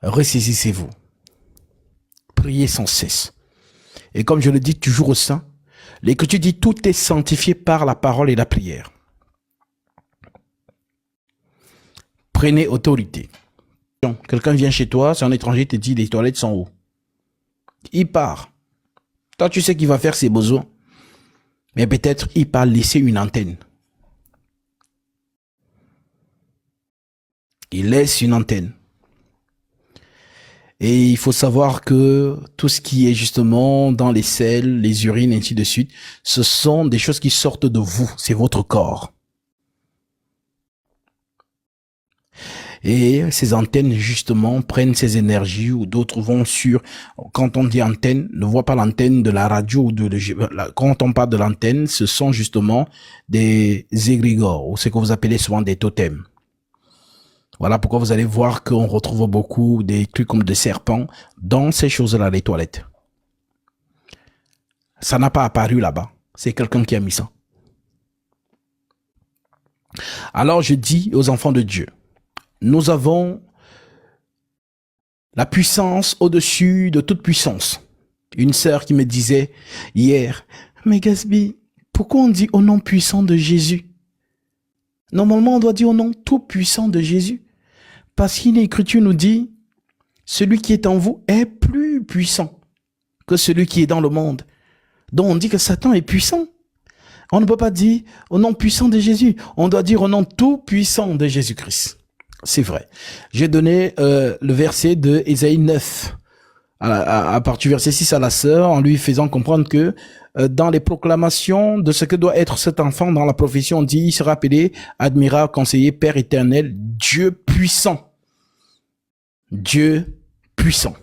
Ressaisissez-vous. Priez sans cesse. Et comme je le dis toujours au sein, l'Écriture dit tout est sanctifié par la parole et la prière. Prenez autorité. Quelqu'un vient chez toi, c'est un étranger, te dit les toilettes sont où? Il part. Toi, tu sais qu'il va faire ses besoins. Mais peut-être il part laisser une antenne. Il laisse une antenne. Et il faut savoir que tout ce qui est justement dans les selles, les urines, et ainsi de suite, ce sont des choses qui sortent de vous. C'est votre corps. Et ces antennes, justement, prennent ces énergies ou d'autres vont sur... Quand on dit antenne, ne voit pas l'antenne de la radio ou quand on parle de l'antenne, ce sont justement des égrégores ou ce que vous appelez souvent des totems. Voilà pourquoi vous allez voir qu'on retrouve beaucoup des trucs comme des serpents dans ces choses-là, les toilettes. Ça n'a pas apparu là-bas. C'est quelqu'un qui a mis ça. Alors je dis aux enfants de Dieu, nous avons la puissance au-dessus de toute puissance. Une sœur qui me disait hier, mais Gatsby, pourquoi on dit au nom puissant de Jésus? Normalement, on doit dire au nom tout puissant de Jésus. Parce que l'Écriture nous dit, celui qui est en vous est plus puissant que celui qui est dans le monde. Donc on dit que Satan est puissant. On ne peut pas dire au nom puissant de Jésus. On doit dire au nom tout puissant de Jésus-Christ. C'est vrai. J'ai donné le verset de Ésaïe 9 à partir du verset 6 à la sœur en lui faisant comprendre que dans les proclamations de ce que doit être cet enfant dans la prophétie, on dit il sera appelé admirable, conseiller, Père éternel, Dieu puissant. Dieu puissant.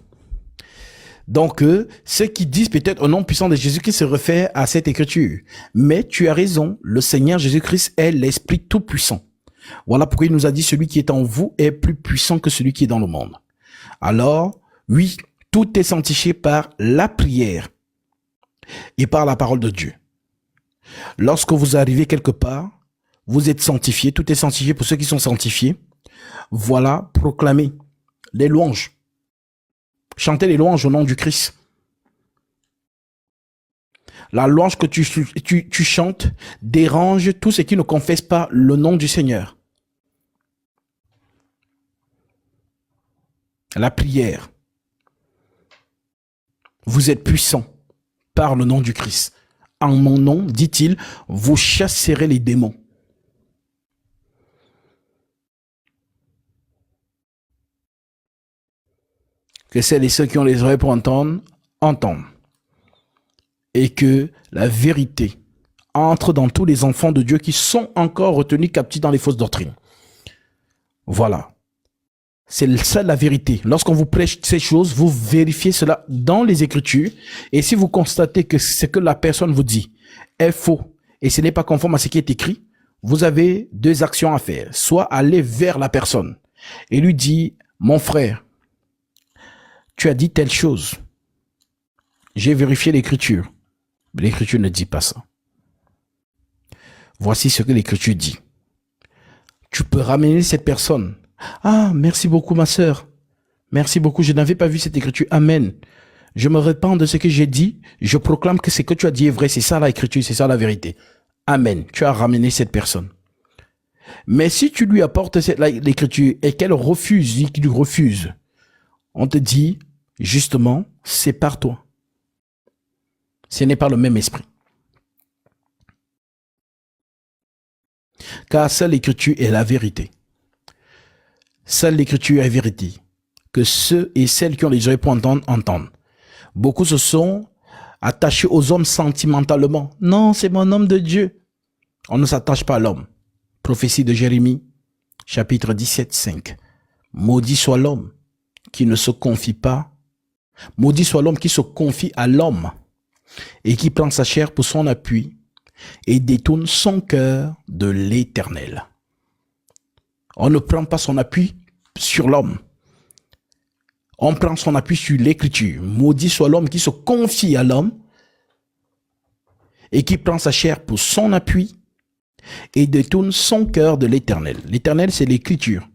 Donc, ceux qui disent peut-être au nom puissant de Jésus-Christ se réfèrent à cette écriture. Mais tu as raison, le Seigneur Jésus-Christ est l'Esprit tout-puissant. Voilà pourquoi il nous a dit celui qui est en vous est plus puissant que celui qui est dans le monde. Alors, oui, tout est sanctifié par la prière et par la parole de Dieu. Lorsque vous arrivez quelque part, vous êtes sanctifié, tout est sanctifié pour ceux qui sont sanctifiés. Voilà, proclamez les louanges. Chantez les louanges au nom du Christ. La louange que tu chantes dérange tous ceux qui ne confessent pas le nom du Seigneur. La prière. Vous êtes puissant par le nom du Christ. En mon nom, dit-il, vous chasserez les démons. Que celles et ceux qui ont les oreilles pour entendre, entendent. Et que la vérité entre dans tous les enfants de Dieu qui sont encore retenus captifs dans les fausses doctrines. Voilà. C'est ça la vérité. Lorsqu'on vous prêche ces choses, vous vérifiez cela dans les Écritures. Et si vous constatez que ce que la personne vous dit est faux et ce n'est pas conforme à ce qui est écrit, vous avez deux actions à faire. Soit aller vers la personne et lui dire, mon frère, tu as dit telle chose. J'ai vérifié l'Écriture. L'Écriture ne dit pas ça. Voici ce que l'Écriture dit. Tu peux ramener cette personne. Ah, merci beaucoup ma sœur. Merci beaucoup, je n'avais pas vu cette écriture. Amen. Je me repens de ce que j'ai dit. Je proclame que ce que tu as dit est vrai. C'est ça l'écriture, c'est ça la vérité. Amen. Tu as ramené cette personne. Mais si tu lui apportes l'écriture et qu'elle refuse, qu'il refuse, on te dit, justement, sépare toi. Ce n'est pas le même esprit. Car seule l'écriture est la vérité. Seule l'écriture est vérité. Que ceux et celles qui ont les oreilles pour entendre, entendent. Beaucoup se sont attachés aux hommes sentimentalement. Non, c'est mon homme de Dieu. On ne s'attache pas à l'homme. Prophétie de Jérémie, chapitre 17, 5. Maudit soit l'homme qui ne se confie pas. Maudit soit l'homme qui se confie à l'homme et qui prend sa chair pour son appui et détourne son cœur de l'Éternel. On ne prend pas son appui sur l'homme. On prend son appui sur l'écriture. Maudit soit l'homme qui se confie à l'homme et qui prend sa chair pour son appui et détourne son cœur de l'Éternel. L'Éternel, c'est l'écriture.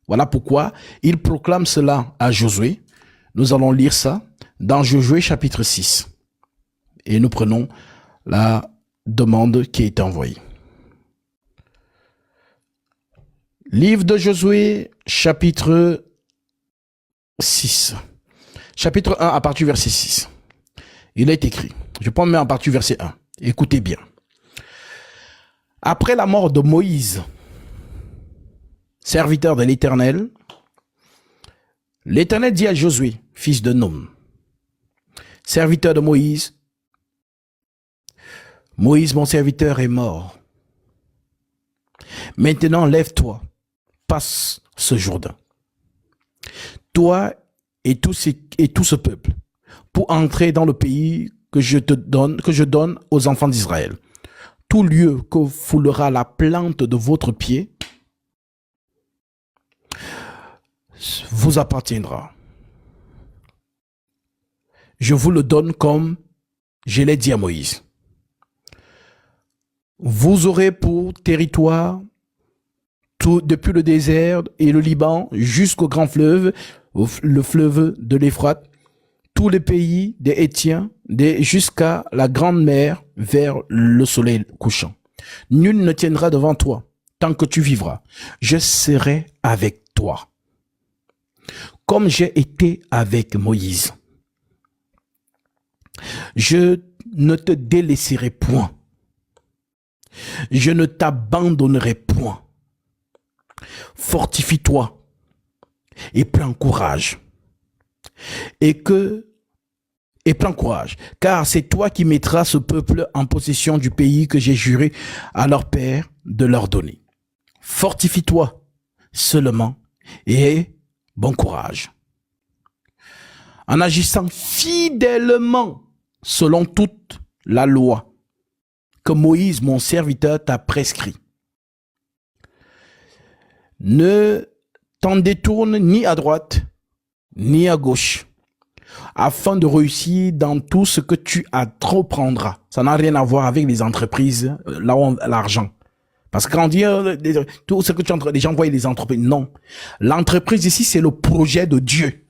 Voilà pourquoi il proclame cela à Josué. Nous allons lire ça dans Josué chapitre 6. Et nous prenons la demande qui est envoyée. Livre de Josué, chapitre 6. Chapitre 1 à partir du verset 6. Il est écrit. Je prends même à partir du verset 1. Écoutez bien. Après la mort de Moïse, serviteur de l'Éternel, l'Éternel dit à Josué, fils de Nun, serviteur de Moïse, Moïse, mon serviteur, est mort. Maintenant, lève-toi, passe ce Jourdain. Toi et tout ce peuple, pour entrer dans le pays que je donne aux enfants d'Israël. Tout lieu que foulera la plante de votre pied vous appartiendra. Je vous le donne comme je l'ai dit à Moïse. Vous aurez pour territoire tout, depuis le désert et le Liban jusqu'au grand fleuve, le fleuve de l'Euphrate, tous les pays des Hétiens, jusqu'à la grande mer vers le soleil couchant. Nul ne tiendra devant toi tant que tu vivras. Je serai avec toi, comme j'ai été avec Moïse. Je ne te délaisserai point. Je ne t'abandonnerai point. Fortifie-toi et prends courage. Et prends courage, car c'est toi qui mettras ce peuple en possession du pays que j'ai juré à leur père de leur donner. Fortifie-toi seulement et bon courage. En agissant fidèlement selon toute la loi que Moïse, mon serviteur, t'a prescrit. Ne t'en détourne ni à droite, ni à gauche, afin de réussir dans tout ce que tu entreprendras. Ça n'a rien à voir avec les entreprises, là où l'argent. Parce que quand on dit tout ce que tu entreprends, les gens voient les entreprises. Non. L'entreprise ici, c'est le projet de Dieu.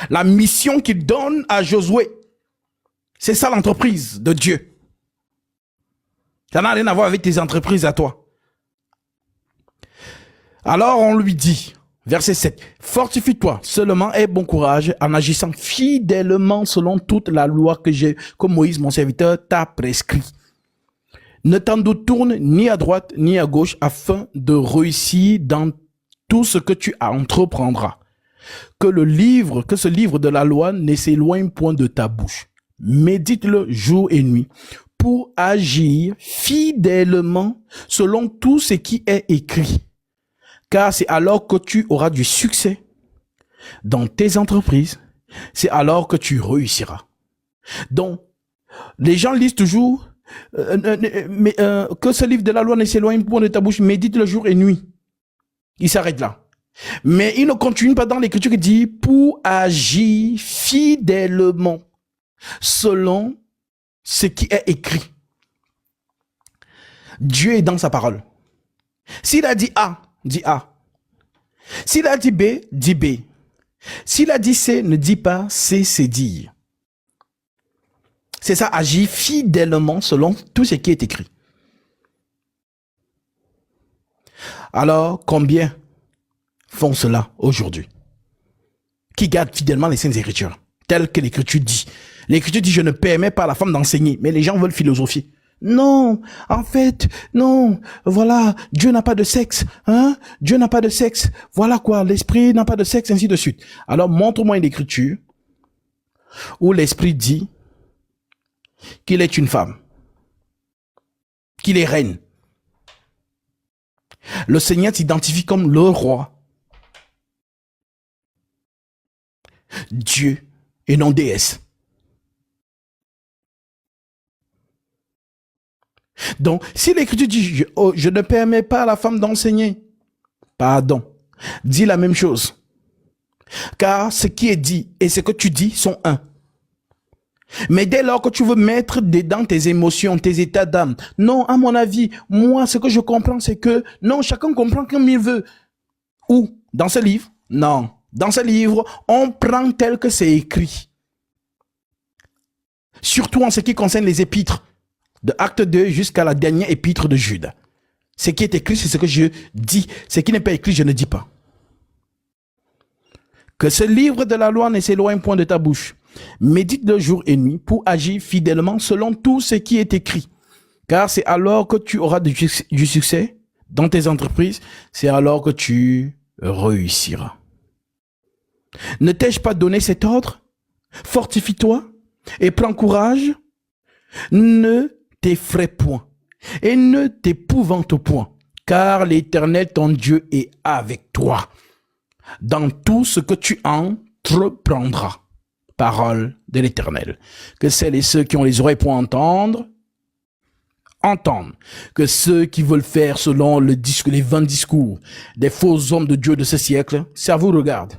La mission qu'il donne à Josué. C'est ça l'entreprise de Dieu. Ça n'a rien à voir avec tes entreprises à toi. Alors on lui dit, Verset 7. Fortifie-toi seulement et bon courage en agissant fidèlement selon toute la loi que Moïse, mon serviteur, t'a prescrit. Ne t'en détourne ni à droite ni à gauche afin de réussir dans tout ce que tu entreprendras. Que ce livre de la loi ne s'éloigne point de ta bouche. Médite-le jour et nuit pour agir fidèlement selon tout ce qui est écrit. Car c'est alors que tu auras du succès dans tes entreprises. C'est alors que tu réussiras. Donc, les gens lisent toujours que ce livre de la loi ne s'éloigne point de ta bouche. Médite le jour et nuit. Il s'arrête là. Mais il ne continue pas dans l'écriture qui dit pour agir fidèlement selon ce qui est écrit. Dieu est dans sa parole. S'il a dit A, dis A. S'il a dit B, dis B. S'il a dit C, ne dis pas C, c'est dire. C'est ça, agir fidèlement selon tout ce qui est écrit. Alors, combien font cela aujourd'hui? Qui gardent fidèlement les Saintes Écritures, telles que l'Écriture dit. L'Écriture dit, je ne permets pas à la femme d'enseigner, mais les gens veulent philosopher. Non, en fait, non, voilà, Dieu n'a pas de sexe, hein, Dieu n'a pas de sexe, voilà quoi, l'esprit n'a pas de sexe, ainsi de suite. Alors, montre-moi une écriture où l'esprit dit qu'il est une femme, qu'il est reine. Le Seigneur s'identifie comme le roi, Dieu et non déesse. Donc, si l'Écriture dit je ne permets pas à la femme d'enseigner, pardon, dis la même chose. Car ce qui est dit et ce que tu dis sont un. Mais dès lors que tu veux mettre dedans tes émotions, tes états d'âme, non, à mon avis, moi, ce que je comprends, c'est que, non, chacun comprend comme il veut. Où? Dans ce livre? Non. Dans ce livre, on prend tel que c'est écrit. Surtout en ce qui concerne les épîtres. De Acte 2 jusqu'à la dernière épître de Jude. Ce qui est écrit, c'est ce que je dis. Ce qui n'est pas écrit, je ne dis pas. Que ce livre de la loi ne s'éloigne point de ta bouche. Médite le jour et nuit pour agir fidèlement selon tout ce qui est écrit. Car c'est alors que tu auras du succès dans tes entreprises. C'est alors que tu réussiras. Ne t'ai-je pas donné cet ordre? Fortifie-toi et prends courage. Ne t'effraie point et ne t'épouvante point, car l'Éternel ton Dieu est avec toi dans tout ce que tu entreprendras. Parole de l'Éternel. Que celles et ceux qui ont les oreilles pour entendre, entendent. Que ceux qui veulent faire selon les vains discours des faux hommes de Dieu de ce siècle, ça vous regarde.